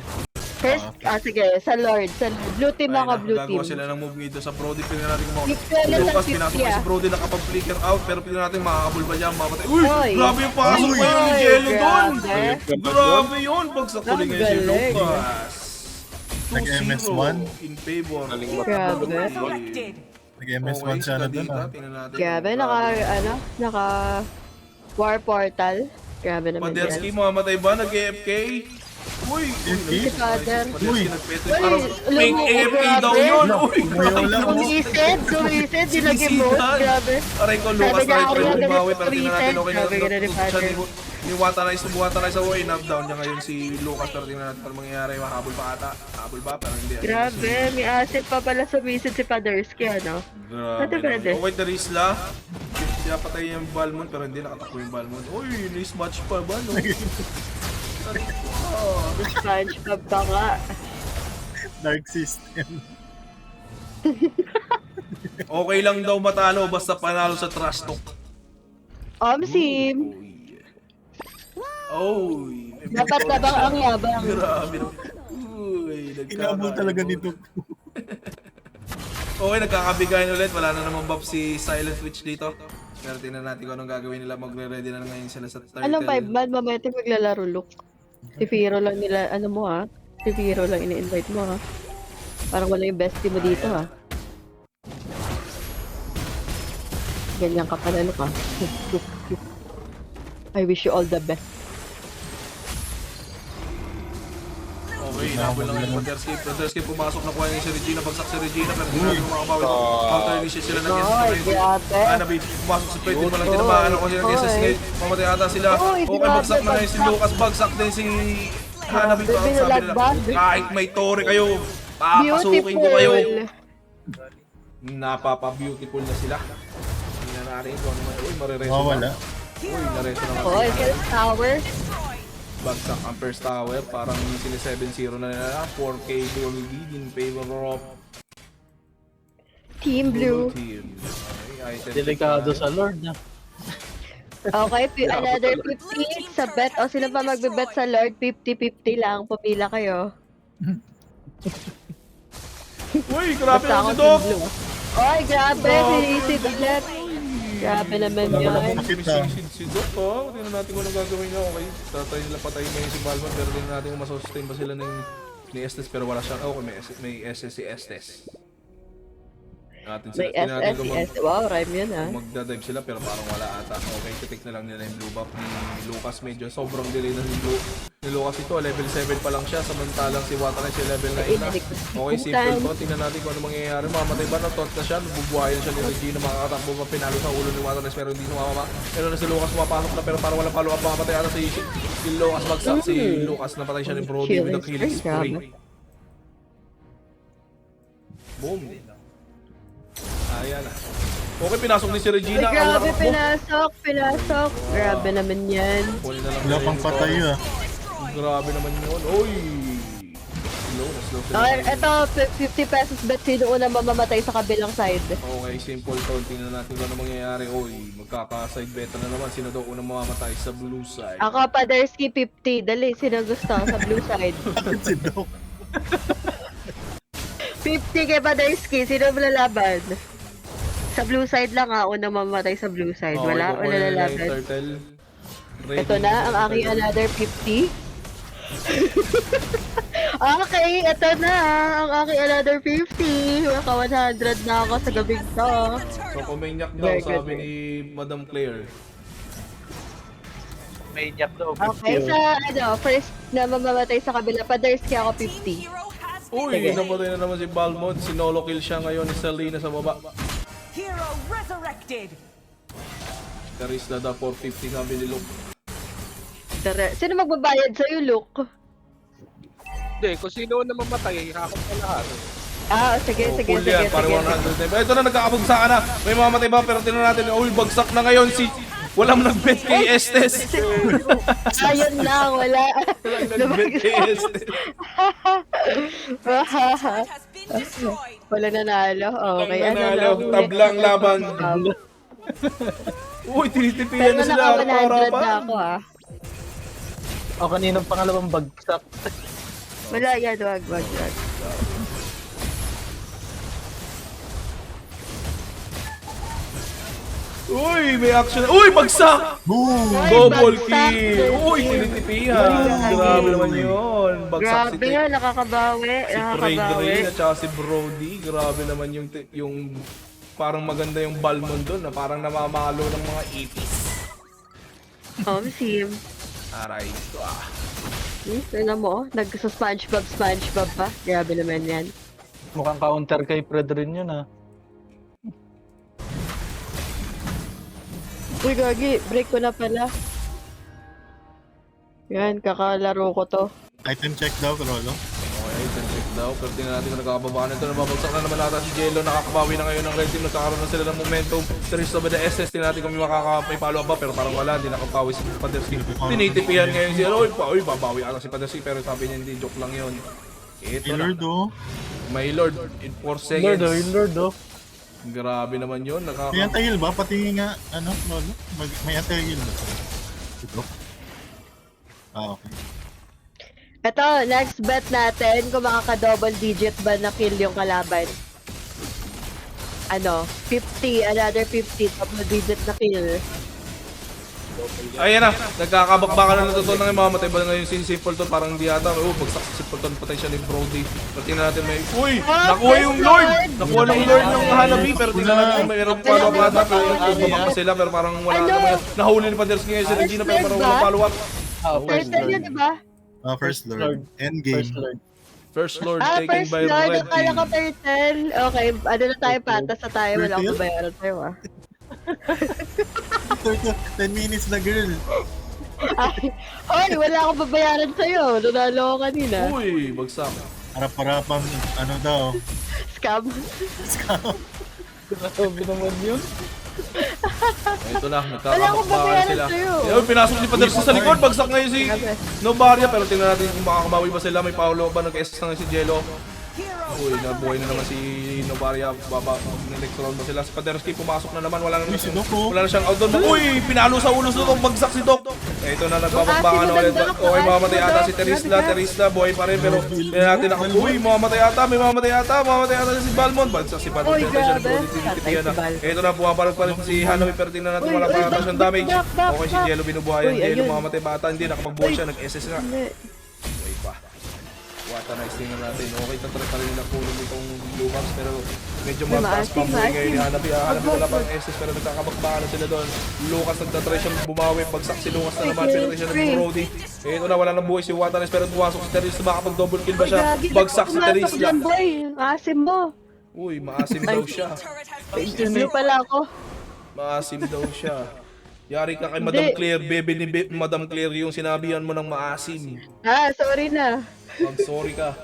First, sige, sa Lord. Blue team ako, blue team. Gagawa sila ng move dito sa Brody. Pwede natin mo. Keep ka lang Lucas, ng 50 pinasok pa si Brody, nakapag-flicker out. Pero pwede natin makakabul ba dyan, mamatay. Uy! Oy! Grabe yung pasok Oy! ngayon ni Jello doon! Grabe. Grabe yun! Bagsak tuloy ngayon si Galing. Lucas. 2-0 Nag-MS1. in favor. Galing Grabe. Nag-MS1 siya na dun ah. Grabe, naka war portal. Grabe naman Paderski, yan. mamamatay ba? Nag-AFK? Uy! Si Father. Paderski nagpeto. Uy, Parang fake lumuko, AFK daw grabe. yun! Uy! Tumayo lang. Sumisid, dinag-emote. Grabe. Aray ko, Lucas, Sabi niya, try ako ko yung yung bumawi, pero tingnan natin, okay na Sabi ko na ni siya Father. ni Watanize sa way, knock down niya ngayon si Lucas, pero tingnan natin paano mangyayari, mahabol pa ata. Habol ba? Pero hindi. Grabe, may asset pa pala sumisid si Paderski, ano? Grabe. pwede. Oh, wait, the Rizla. Siya patay yung Balmon, pero hindi nakatakbo yung Balmon. Uy, nice match pa ba, no? SpongeBob pa nga. Dark system. Okay lang daw matalo, basta panalo sa trash talk. Omsim. Oh, Dapat labang ang yabang. grabe. Uy, Inabol talaga nito. Okay, nagkakabigayan ulit. Wala na namang buff si Silent Witch dito. Pero tingnan natin kung anong gagawin nila. Magre-ready na ngayon sila sa turtle. Anong 5 man? Mamaya tayo maglalaro, Luke. Si Firo lang nila, ano mo ha? Si Firo lang ini-invite mo ha? Parang wala yung bestie mo dito ha? Ganyan ka pala, Luke ha? I wish you all the best. Okay, inabol lang yung Paderski pumasok na kuha niya si Regina. Bagsak si Regina. Pero hindi natin makabawi. Counter initiate sila ng Ay, SS. grabe. Hanabi, pumasok si Freddy. Walang tinamaan ako silang SS ngayon. Mamatay ata sila. Oy, Okay, grabe, bagsak na ngayon si bagsak. Lucas. Bagsak din si Hanabi. Grabe, Sabi nila, binalagbag. kahit may tore kayo, papasukin ko kayo. Napapa-beautiful na sila. Tingnan natin kung ano man. Uy, marireso Oh, na. wala. Uy, nareso na. Hoy, Kills Tower. Bagsak ang first tower, parang sila 7-0 na nila. 4K dual lead in favor of Team Blue. team. Okay, item Delikado pick sa Lord na. Okay, another 50 sa bet. O sino pa magbe-bet sa Lord? 50-50 lang. Pumila kayo. Uy, grabe Basta ako ang si Doc! Team Blue. Oy, grabe. Si Bilet. Grabe naman yan. Sumisid si Doc, oh. Tingnan natin kung anong gagawin niya. Okay, tatay nila patayin ngayon si Balmon, pero tingnan natin kung masustain ba sila ni Estes, pero wala siya. Okay, may SS si Estes. May SSES. Wow, rhyme yun ha. Magdadive sila pero parang wala ata. Okay, titik na lang nila yung blue buff ni Lucas. Medyo sobrang delay na ni Lucas ito. Level 7 pa lang siya. Samantalang si Watanabe si level 9 na. Okay, simple to. Tingnan natin kung ano mangyayari. Mamatay ba? Natot na siya. Bubuhayan siya ni Regina. Makakatakbo pa pinalo sa ulo ni Watanabe pero hindi sumama. Pero na si Lucas pumapasok na pero parang walang follow-up. Makamatay ata si Lucas bagsak. Si Lucas napatay siya ni Brody with a killing spree. Boom. Ayan na. Okay, pinasok ni si Regina. Ay, grabe, pinasok. Grabe naman yan. Wala pang patay ah. Grabe naman yun. Oy! Slow. Okay, eto, 50 pesos bet. Sino unang mamamatay sa kabilang side? Okay, simple to. Tingnan natin kung ano mangyayari. Oy, magkaka-side beta na naman. Sino daw unang mamamatay sa blue side? Ako, Paderski 50. Dali, sino gusto sa blue side? Bakit si Doc? 50 kay Paderski. Sino malalaban? Sa blue side lang unang mamamatay sa blue side. Wala kukunin na yung lalaban. turtle. Ready Ito na, ang aking another 50. Okay, ito na. Ang aking another 50. Maka 100 na ako sa gabing to. So, kuminyak daw, Very good, sabi ni Madam Claire. Maniac daw. Okay, sa first na mamamatay sa kabila, Paderski ako 50. Hero has Uy, Sige. namatay na naman si Balmond. Sinolo kill siya ngayon ni Selena sa baba. Hero resurrected. Karis na daw 450 sabi ni Luke. Sino magbabayad sa'yo, Luke? Hindi, kung sino na mamatay, hakot na lahat. Sige, sige, Full sige, yan, para sige. 100 na. Ito na, nagkakabagsakan na. May mamatay ba? Pero tinan natin, uy, bagsak na ngayon si... Walang nag-bet kay Estes. Ayun na, wala. Nag-bet kay Estes. Has been destroyed. Wala nanalo. Okay, ano na. Nanalo, tablang laban. Uy, tinitipian Pero na sila. naka 100 na Para ako O kaninang pangalawang bagsak. Wala yan, wag. Uy, may action. Uy, bagsak! Boom! Double bagsak. kill! Uy, tinitipihan. Grabe naman yun. Bagsak si Grabe yun, nakakabawi. Ray Gray at saka si Brody. Grabe naman yung parang maganda yung Balmond doon na parang namamalo ng mga 80s. Sim. Aray ko ah. Tignan mo, nagsa-SpongeBob pa. Grabe naman yan. Mukhang counter kay Fred rin yun ah. Uy, gagi, break ko na pala. Yan, kakalaro ko to. Item check daw, Krolo. Okay, check daw. Pero tingnan natin kung nagkakababa na ito. Nababagsak na naman natin si Jello. Nakakabawi na ngayon ng red team. Nagkakaroon na sila ng momentum. Teresa ba the SS? Tingnan natin kung may makaka-follow up ba. Pero parang wala. Hindi nakapawi si Paderski. Tinitipihan ngayon si Jello. Uy, babawi ata si Paderski. Pero sabi niya hindi. Joke lang yun. Ito na. Lord, oh. My Lord. In 4 Lord seconds. oh, yung Lord oh. Grabe naman yun. May anti-heal ba? Pati nga, Krolo? May anti-heal ba? Ito? Okay. Ito, next bet natin kung makaka-double digit ba na kill yung kalaban. 50, another 50, double digit na kill. Ayan na, nagkakabakbakan na natutunan ng mamatay ba ngayon si Simpleton, parang hindi ata. Bagsak si Simpleton, patay siya ni Brody. Pero tingnan natin may... Uy! Nakuha yung Lord! Nakuha ng Lord ng Hanabi, pero tingnan natin kung mayroong follow-up ata. Pero babak sila, pero parang wala naman. Nahuli ni Paderski ngayon si Regina, pero parang walang follow-up. Turtle yun, diba? First Lord. Endgame. First Lord taken First by Lord, Red akala Team. ko turtle. Okay, na tayo, patas na tayo. Wala akong bayaran sa'yo, 10 minutes na, girl. Ay, wala akong babayaran sa'yo. Nanalo ako kanina. Uy, bagsak. Harap-harapan, daw. Scam. Grabe naman yun. Ito na, Wala akong nagkakabakbakan babayaran sila. sa'yo. Ayun, pinasok ni Paderski sa likod. Bagsak ngayon si Novaria, pero tingnan natin kung makakabawi ba sila. May follow-up ba? Nag-SS na ngayon si Jello. Uy, nabuhay na naman si Novaria. Nag-electron ba sila? Si Paderski pumasok na naman. Wala na siyang outdoor. Uy, pinalo sa ulo sa Doc. Bagsak si Doc. Ito na, nagbabagbakan na ulit. Okay, mamamatay ata si Terisla. Buhay pa rin. Pero tingnan natin ako. Uy, mamamatay ata. May mamamatay ata si Balmond. Bagsak si Balmond. Uy, Siya grabe. tinitipihan na. Ito na, bumaparag pa rin si Hanabi. Pero tingnan natin, wala pa ata siyang damage. Okay, si Jello binubuhayan. Uy, Jello, ayun. mamamatay ba ata? Hindi, nakapagbuhay siya. Nag-SS nga. Hindi. Okay pa. Wata na istingan natin. Okay, tatry pa rin nila kulong itong Blue Box, pero medyo mataas pa muli ngayon ni Hanabi. Hanabi wala pang SS pero nagkakabakbakan na sila doon. Lucas nagtatry siyang bumawi. Bagsak si Lucas na naman. Pinatry siya ng Brody. Ito na, wala nang buhay si Watanes pero pumasok si Terisla. Makapag-double kill ba siya? Bagsak si Terisla. Boy, asim mo. Uy, maasim daw siya. Interview pala ako. Maasim daw siya. Yari ka kay Madam Claire. Bebe ni Madam Claire yung sinabihan mo ng maasim. Sorry na. Mag-sorry ka.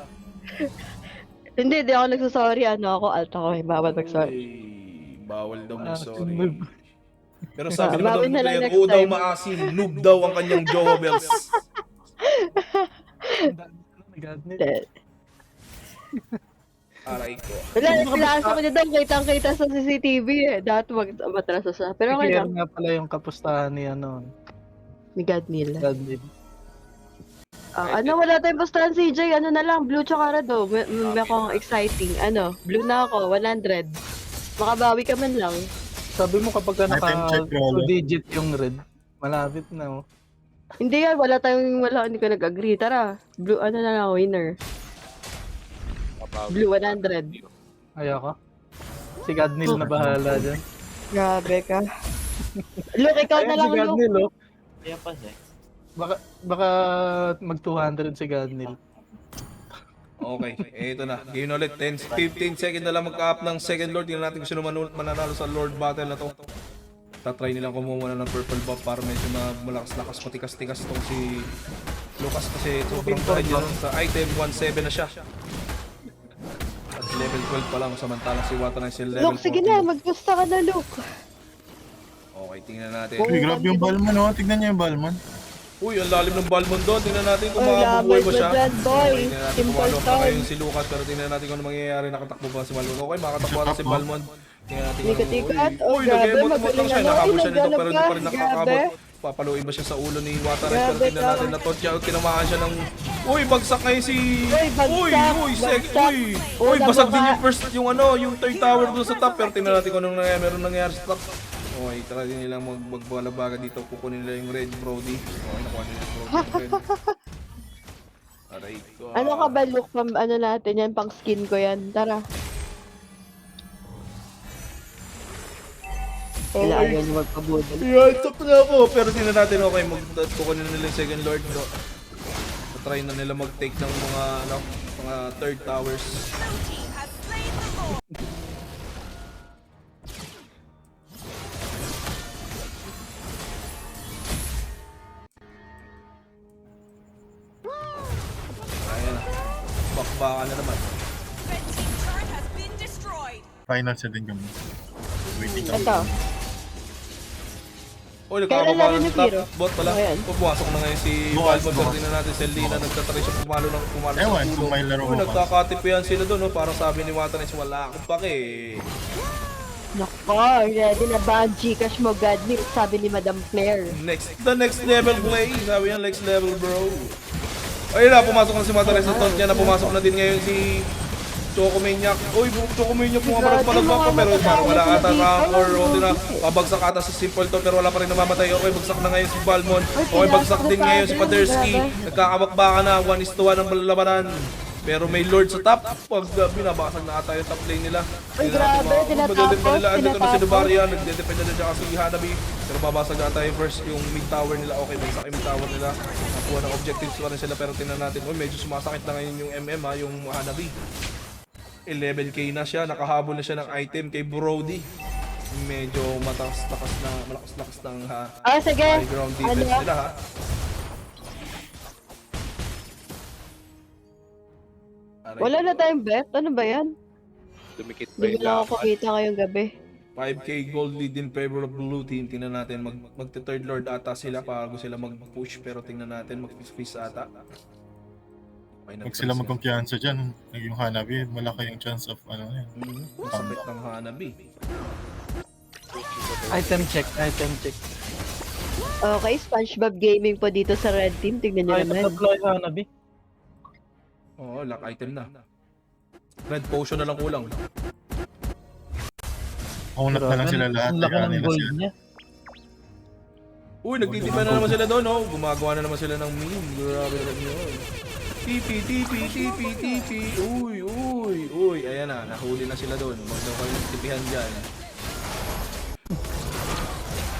Hindi ako nagsasorry. Ako, alt ako. Bawal mag-sorry. Uy, bawal daw mag-sorry. Pero sabi ni Madam Bawi na lang Claire, next oo daw time. maasim, noob daw ang kanyang Jowa Bells. Aray ko. Wala, pinasok ko niya daw. Kitang-kita sa CCTV Dapat matraso siya. Pero okay Clear lang. nga pala yung kapustahan ni Ni Godnil. Godwin. Wala tayong pustahan CJ. Na lang, blue tsaka red oh. May akong exciting. Blue na ako, 100. Makabawi ka man lang. Sabi mo kapag ka Item check, naka Rolo. 2 digit yung red, malapit na oh. Hindi yan, hindi ko nag-agree. Tara, blue ano na lang, winner. Mabawi. Blue 100. Ayoko. Si Godnil na bahala dyan. Grabe ka. Luke, ikaw na Ayan lang, si Luke. Godnil, oh. Kaya pa, eh. Baka mag 200 si Godnil. Okay, ito na. Game na ulit. 15 seconds na lang magka-up ng second Lord. Tingnan natin kung sino mananalo sa Lord Battle na to. Tatry nilang kumuha na ng purple buff para medyo malakas-lakas matikas-tikas itong si Lucas kasi sobrang dahil yan sa item 1-7 na siya. At level 12 pa lang samantalang si Wata na si level 14. Luke, sige na, maggusta ka na, Luke. Okay, tingnan natin. Uy, grabe yung Balmon, oh. Tignan niyo yung Balmon. Uy, ang lalim ng Balmon doon. Tingnan natin kung Ay, makabubuhay ba siya. laban mo dyan, boy. Okay, tingnan natin kung Simple ano pa time. ngayon si Lucas pero tingnan natin kung ano mangyayari. Nakatakbo ba si Balmon? Okay, makakatakbo na si Balmon. Tingnan natin kung Tikat-tikat. Uy, Oh, grabe, nag-emote lang magaling siya. ano. Nakabot siya nito Naggalap pero hindi pa rin ka. nakakabot. Grabe. Papaluin ba siya sa ulo ni Wataray? Pero Grabe tingnan ka. natin na Totya. Kinamaan siya ng... Uy, bagsak ngayon si... Uy, bagsak, bagsak. Uy, Una basag mo din ka. yung first, yung ano, yung third tower doon sa top. Pero tingnan natin kung anong meron nangyari sa top. Okay, try din nilang magbalabaga dito. Kukunin nila yung red Brody. Okay, nakuha nila yung Brody. Red. Aray ko. Ano ka ba, Luke? Ano natin yan, pang skin ko yan. Tara. Kailangan nyo magpabudol. Yeah, top na ako. Pero tingnan natin, okay, kukunin nila yung second lord. No? Try na nila mag-take ng mga, ano, mga third towers. Blue team has slain the Lord. Ayan na. Bakbaka na naman. Red team turret has been destroyed. Final set din kami. Waiting kami. Ito. Uy, Kailan nagkakababa namin ng yung top Piro? bot pala. Ayan. Pupuasok na ngayon si Bukas, Balbon. Pero bukas. tingnan natin si Lina. Nagtatry siya pumalo sa Ewan, ulo. kung may laro Uy, bukas. nagkakatipian sila doon. No? Parang sabi ni Watanes, wala akong pake. Nako, ready na ba ang Gcash mo, Godnil? Sabi ni Madam Claire. The next level play. Sabi niya, next level bro. Ayun na, pumasok na si Watanes sa tot niya na pumasok na din ngayon si Chocomaniac. Uy, Chocomaniac pumapalag pa pa pero parang wala ata ka or hindi na pabagsak ata sa simple to pero wala pa rin namamatay. Okay, bagsak na ngayon si Balmon. Okay, bagsak din ngayon si Paderski. Nagkakabakbakan na 1-1 ang labanan. Pero may Lord sa top. Pag binabasag na ata yung top lane nila. Ay, grabe, tinatapos, Andito na si tinatapos. Nubaria, nagdedepend na siya kasi Hanabi. Pero babasag na ata yung first, yung mid tower nila. Okay, bagsak yung mid tower nila. Nakuha ng objectives pa rin sila pero tingnan natin. Oh, medyo sumasakit na ngayon yung MM ha, yung Hanabi. 11k na siya, nakahabol na siya ng item kay Brody. Medyo malakas-lakas ng Sige. high ground defense Ano? nila ha. Aray Wala na ko. tayong bet? Ano ba yan? Dumikit pa Hindi yung ko lang ako laban. kumita ngayong gabi. 5k gold lead in favor of blue team. Tingnan natin, magte-third lord ata sila bago sila mag-push. Pero tingnan natin, mag-freeze ata. Okay, Huwag sila magkumpiyansa dyan. Yung Hanabi, malaki yung chance of ano yan. Sakit ng Hanabi. Item check, item check. Okay, SpongeBob Gaming po dito sa Red Team. Tignan nyo Item naman. tatlo yung Hanabi. Oo, lock item na. Red potion na lang kulang. Maunat na lang sila lahat. Ang laki kaya ng nila gold sila. niya. Uy, nagtitipan na naman sila doon, oh. Gumagawa na naman sila ng meme. Grabe na yun. TP. Uy. Ayan na, nahuli na sila doon. Huwag daw kayo nagtipihan dyan.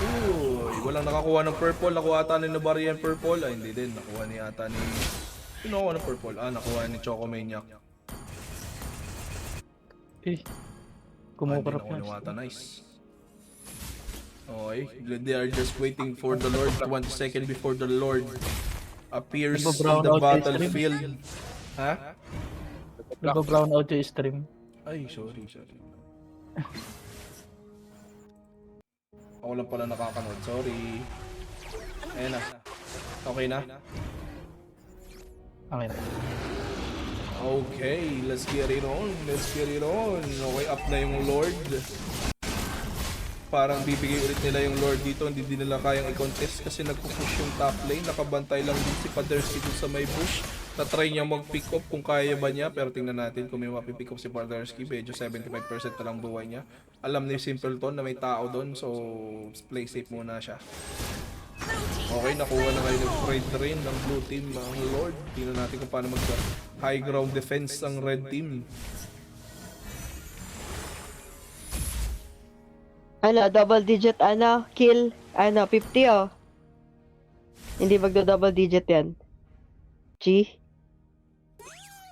Uy, walang nakakuha ng purple. Nakuha ata ni Nubaria yung purple. Ay, hindi din. Nakuha ni ata ni... Sino nakuha ng purple? Nakuha ni Chocomaniac. Kumukurap Hindi na. nakuha ni Wata. Nice. Okay, they are just waiting for the Lord 1 second before the Lord appears in Nagbo-brown the out yung battlefield. Ha? Nagbo-brown out yung stream. Ay, sorry. Ako lang pala nakakanood. Sorry. Ayan na. Okay na? Okay na. Okay, let's get it on. Okay, up na yung Lord. Parang bibigay ulit nila yung Lord dito. Hindi din nila kayang i-contest kasi nagpupush yung top lane. Nakabantay lang din si Paderski dun sa may bush. Na-try niya mag-pick up kung kaya ba niya. Pero tingnan natin kung may mapipick up si Paderski. Medyo 75% na lang buhay niya. Alam ni Simpleton na may tao doon. So, play safe muna siya. Blue team Okay, nakuha na ngayon ng trade train ng blue team, ang Lord. Tingnan natin kung paano mag-high ground defense ang red team. Ano, double digit, ano, kill, ano, 50 oh. Hindi magdo-double digit yan. G?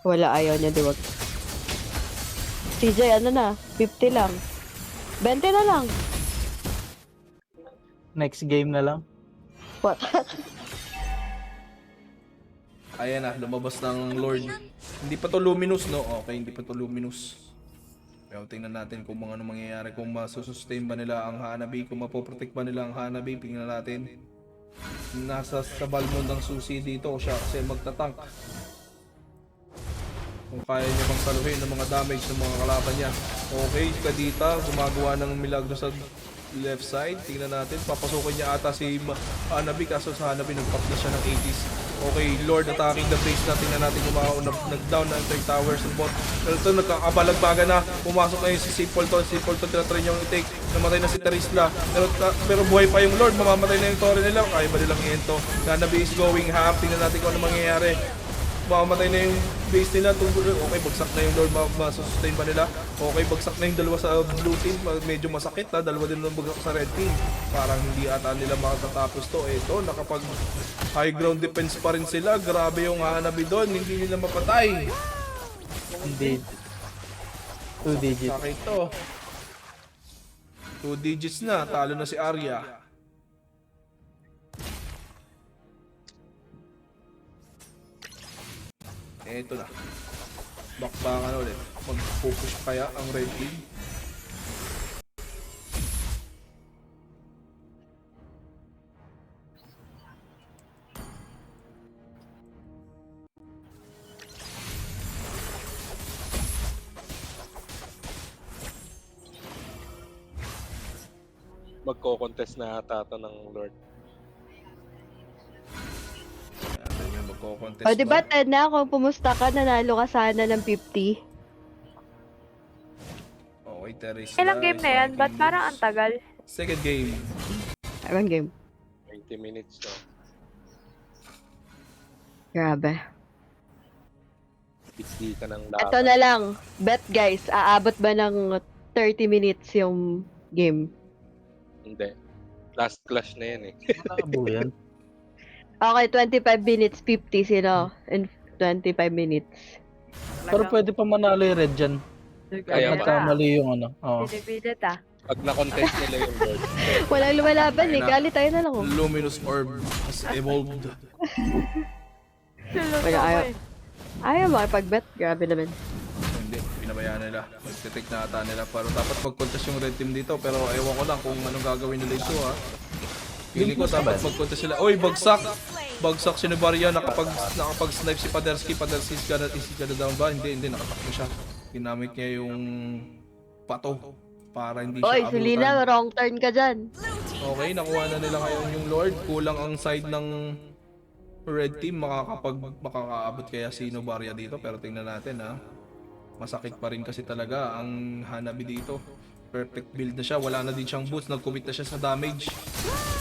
Wala, ayaw niya, di wag. CJ, ano na, 50 lang. 20 na lang. Next game na lang. What? Ayan na, lumabas ng Lord. Hindi pa to luminous, no? Okay, hindi pa to luminous. Pero tingnan natin kung ano mangyayari, kung masusustain ba nila ang Hanabi, kung mapoprotect ba nila ang Hanabi. Tingnan natin. Nasa sa Balmond ang susi dito siya kasi magtatank. Kung kaya niya bang saluhin ng mga damage ng mga kalaban niya. Okay, Kadita gumagawa ng milagro sa left side. Tingnan natin, papasukin niya ata si Hanabi, kaso sa Hanabi nag-pop na siya ng 80s. Okay, Lord attacking the base na. Tingnan natin kung nag-down na ang 3 towers ng bot. Pero ito, nagkakabalagbaga na. Pumasok na yung si Simpleton. Simpleton tinatry niyang i-take. Namatay na si Terisla. Pero buhay pa yung Lord. Mamamatay na yung Torre nila. Kaya ba nilang i-ento? Hanabi is going ham. Tingnan natin kung ano mangyayari. Mamamatay na yung base nila. Okay, bagsak na yung Lord. Masustain ba nila? Okay, bagsak na yung dalawa sa blue team. Medyo masakit na. Dalawa din ng bagsak sa red team. Parang hindi ata nila makatatapos to. Ito, nakapag high ground defense pa rin sila. Grabe yung Hanabi doon. Hindi nila mapatay. Indeed. 2 digits. Sakit to. 2 digits na. Talo na si Arya. Eto na. Bakbakan ulit. Mag-focus kaya ang red team. Magko-contest na ata ito ng Lord. Ayan, may magko-contest O, di ba, ba? Ted na, kung pumusta ka, nanalo ka sana ng 50. Okay, Teres. Ilang game na yan? Ba't parang ang tagal? Second game. Ilang game? 20 minutes to. Grabe. Hindi ka ng Ito laban. na lang. Bet, guys, aabot ba ng 30 minutes yung game? Hindi. Last clash na yan eh. Malabo yan. Okay, 25 minutes, 50 sino in 25 minutes. Pero pwede pa manalo yung red dyan. Kaya ba? Nagkamali yung ano. Oo. Pinipilit ah. Pag na-contest nila yung Lord. Walang lumalaban eh, Ayun na. galit tayo na lang oh. Luminous Orb has evolved. Wala, ayaw makipag-bet, grabe naman. Hindi, pinabayaan nila. Magte-take na ata nila. Pero dapat mag-contest yung red team dito. Pero ewan ko lang kung anong gagawin nila ito ha. Feeling ko dapat mag-contest sila. Oy, bagsak! Bagsak si Novaria. Nakapag-snipe si Paderski. Paderski is gonna down ba? Hindi, nakatakbo siya. Ginamit niya yung pato para hindi Oy, siya Selena, abutan. wrong turn ka dyan. Okay, nakuha na nila ngayon yung Lord. Kulang ang side ng red team. Makakaabot kaya si Novaria dito. Pero tingnan natin ha. Masakit pa rin kasi talaga ang Hanabi dito. Perfect build na siya. Wala na din siyang boots. Nag-commit na siya sa damage.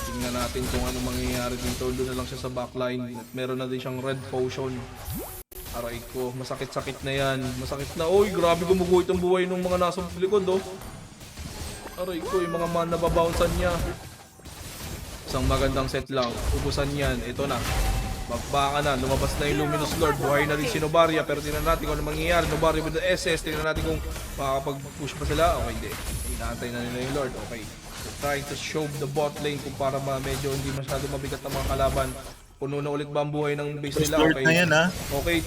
Tingnan natin kung ano mangyayari dito. Doon na lang siya sa backline. At meron na din siyang red potion. Aray ko. Masakit-sakit na yan. Masakit na. Oy, grabe gumuguhit ang buhay ng mga nasa likod oh. Aray ko, yung mga man nababouncean niya. Isang magandang set lang. Ubusan yan. Ito na. Magbaka na. Lumabas na yung Luminous Lord. Buhay na rin si Novaria. Pero tingnan natin kung ano mangyayari. Novaria with the SS. Tingnan natin kung makakapag-push pa sila. Okay, hindi. Inaantay na nila yung Lord. Okay. So, trying to show the bot lane kung para medyo hindi masyado mabigat ang mga kalaban. Puno na ulit ba ang buhay ng base First nila? Lord Okay. na yan ha. Okay.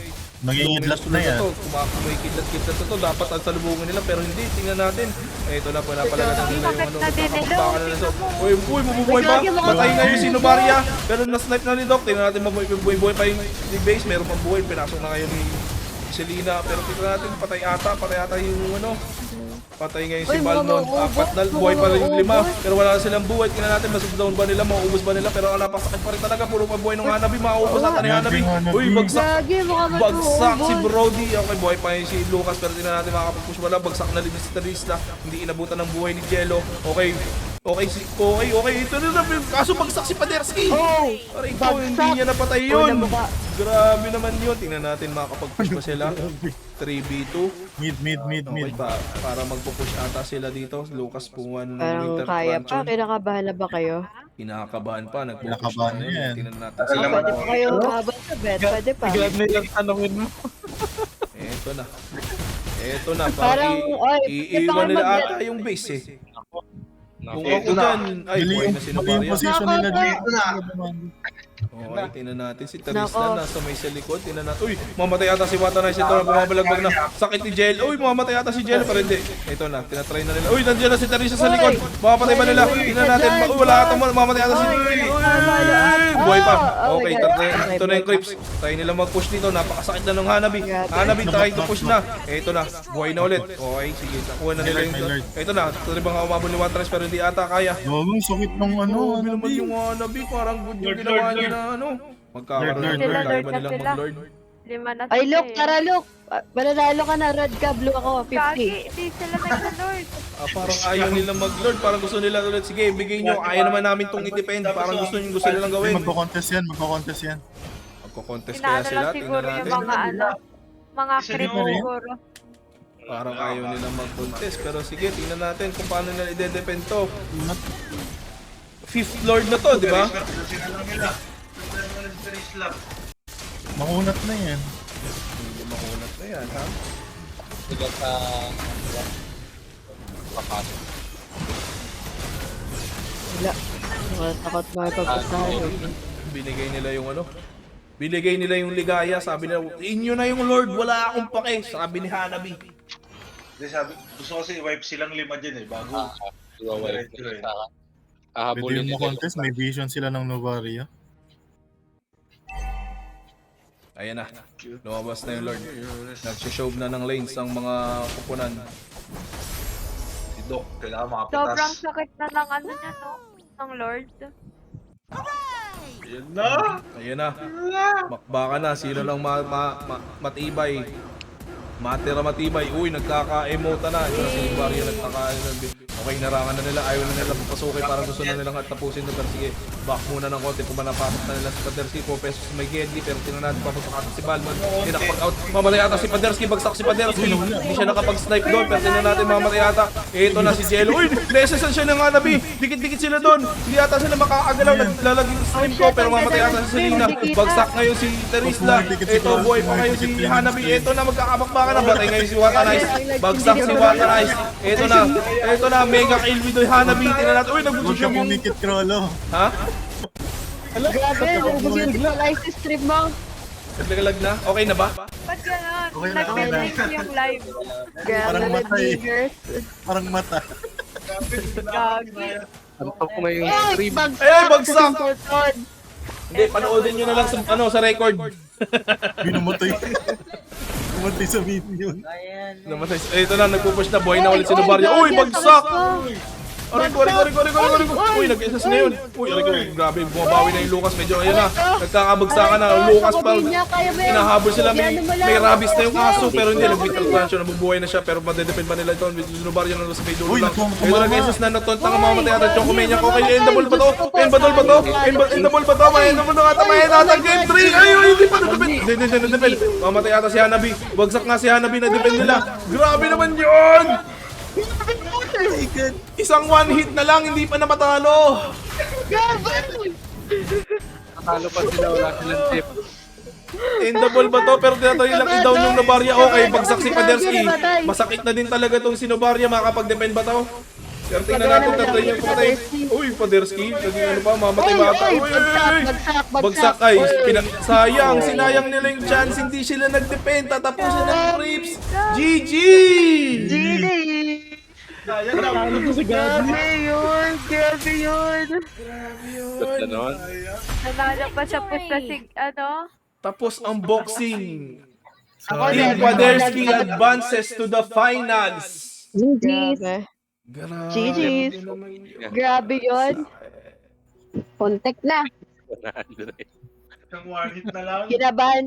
Magigidlat na yan. Kung may kidlat-kidlat na to, dapat ang salubungin nila. Pero hindi, tingnan natin. Eh, ito na, pinapalagan nila yung ano. Nakapagpaka na nito. Uy, mabubuhay pa. Matay na yung si Novaria. Pero na-snipe na ni Doc. Tingnan natin, mabubuhay pa yung base. Meron pang buhay. Pinasok na ngayon ni Selena. Pero tingnan natin, patay ata yung ano. Patay ngayon si Uy, Balmond. Apat na buhay pa rin yung 5. Pero wala na silang buhay. Tingnan natin, masubdown ba nila? Mauubos ba nila? Pero napakasakit pa rin talaga. Puro pa buhay ng Hanabi. Mauubos ata ni Hanabi. Uy, bagsak. Gagi, baka Bagsak si Brody. Okay, buhay pa yun si Lucas. Pero tingnan natin makakapag-push wala. Bagsak na din si Terisla. Hindi inabutan ng buhay ni Jello. Okay, Okay, ito na. Kaso bagsak si Paderski. Oh! Aray ko, hindi Bagsak. niya napatay Una yun. mukha. Grabe naman yun. Tingnan natin makakapag-push pa sila. 3v2. Mid. Okay, para magpo-push ata sila dito. Lucas Pungan ng Parang Winter kaya pa. Crunch. Kinakabahan na ba kayo? Kinakabahan pa. Nagpo-push Kinakabahan na yan. Tingnan natin. Pwede pa kayo umabot sa bed. Pwede pa. Bigla nilang tanongin mo. Eto na. Parang, oy, Iiwan nila mag- ata yung base eh. Kung Naku. ako dyan, ay, Mali buhay yung, na si mali yung Novaria. position Nako, nila nako. dito. Okay, tingnan natin si Tristan Nako. nasa may sa likod. Tingnan natin. Uy, mamatay ata si Wata Nice. Ito na, bumabalagbag na. Sakit ni Jel. Uy, mamatay ata si Jel. Pero hindi. Ito na, tinatry na nila. Uy, nandiyan na si Teresa sa likod. Makapatay ba nila? Tingnan natin. Uy, wala ata mo. Mamatay ata si... Uy, buhay pa. Okay, ito na yung creeps. Try nila mag-push dito. Napakasakit na ng Hanabi. Hanabi, try to push na. Ito na, buhay na ulit. Okay, sige. Nakuha na nila yung... Ito na, ito rin bang umabol ni Wata Nice pero hindi ata kaya. Gawang sakit ng ano. Grabe naman yung Hanabi. Parang good yung ginawa niya na ano. Magkakaroon Lord, ng Lord, Lord. Lord. Kaya ba nilang Sila. mag-Lord? 5 na Ay, look, eh. tara, look. Mananalo ka na, red ka, blue ako, 50. Kagi, hindi sila nagsa-Lord. Parang ayaw nila mag-Lord. Parang gusto nila ulit. Sige, bigay nyo. Ayaw naman namin tong i-defend. Parang gusto nilang gawin. Magko-contest yan. Magko-contest kaya Inaano sila. lang siguro Tingnan yung natin. mga creep siguro. Parang ayaw nilang mag-contest. Pero sige, tingnan natin kung paano nila i-defend to. Fifth Lord na to, di ba? Makunat na yan. Hindi makunat na yan, ha? Sila sa... Papasok. Wala. Takot mga pagpasayo. Binigay nila yung ano? Binigay nila yung ligaya. Sabi nila, inyo na yung Lord. Wala akong pake. Sabi ni Hanabi. Hindi, sabi, gusto kasi i-wipe silang 5 dyan eh, bago. Iwawipe Diretso nila eh. sa akin. Pwede Hahabulin yung nila makontest. May vision sila ng Novaria. Ayan na. Lumabas na yung Lord. Nagsishow na ng lanes ang mga kupunan. Si Doc, kailangan makapitas. Sobrang sakit na ng ano niya, no? Ng Lord. Yan na! Ayan na. Makbaka na. Sino lang matibay. Matira matibay. Uy, nagkaka-emote na. Ito na si Barrio nagkaka-emote. Okay, narangan na nila. Ayaw na nila papasukin. Parang gusto na nilang tapusin ito. Pero sige, back muna ng konti. Kung manapasok na nila si Paderski. 4 pesos may Gedli. Pero tingnan natin papasok ata si Balman. Hindi nakapag-out. Mamatay ata si Paderski. Bagsak si Paderski. Hindi siya nakapag-snipe doon. Pero tingnan natin mamatay ata. Ito na si Jello. Uy, nesesan siya ng Hanabi. Dikit-dikit sila doon. Hindi ata sila makakagalaw. Naglalaging stream ko. Pero mamatay ata si Selena. Bagsak ngayon si Terisla. Ito, buhay pa ngayon si Hanabi. Ito na magkakabakbakan na. Batay ngayon si Wata Nice. Bagsak si Wata Nice. Ito na. Mega kill with Hanabi. Tingnan natin. Uy, Huwag nagbubush ka yung... pumikit, Krolo. Ha? Grabe, ubus yung live stream mo. Naglalag na? Okay na ba? Ba't gano'n? Okay na, okay na. Nag-link yung live. Grabe, Parang red mata eh. diggers. Parang mata. Gagi. Antok na yung Ay, stream. bagsak! Ay, bagsak! Susunod. Hindi, panoodin nyo na lang sa record. Binumatay. Bumatay sa video. Ito na, nagpupush na. Buhay na ulit si Novaria. Uy, bagsak! Aray ko. Uy, nag-SS na yun. Uy, aray ko. Grabe, bumabawi na yung Lucas. Medyo, ayun na. Nagkakabagsakan na. Lucas pa. Hinahabol sila. May rabies na yung aso. Pero hindi, nag-vital crunch yun. Nabubuhay na siya. Pero madedepend pa nila ito. Si Novaria na sa may dulo Uy, lang. naku, Ito nag-SS na. Natonta nga mamatay ata. Chong kumenya ko. Okay, endable ba to? Endable ba to? Endable ba to? Endable na ata. May natang game 3. Ay, hindi pa na-defend. Hindi na-defend. Mamatay ata si Hanabi. Bagsak nga si Hanabi. Na-defend nila. Grabe naman yun! Isang one hit na lang, hindi pa namatalo. Natalo pa sila. Wala silang tip. Endable ba to? Pero tinatry lang i-down yung Novaria. Okay, bagsak si Paderski. Masakit na din talaga tong si Novaria. Makakapag-defend ba to? Pero tingnan natin, tatry niya pumatay. Uy, Paderski. Naging ano pa, mamatay ba ata? Uy. Bagsak ay. Sayang, sinayang nila yung chance. Hindi sila nag-defend. Tatapusin ng Crips. GG! Grabe yun. Ganda nun. Nanalo pa siya po sa ano? Tapos ang boxing. Ako Team din. Paderski advances to the finals. Grabe. GG's. Grabe yun. Contact na. 100. Isang one hit na lang. Kinabahan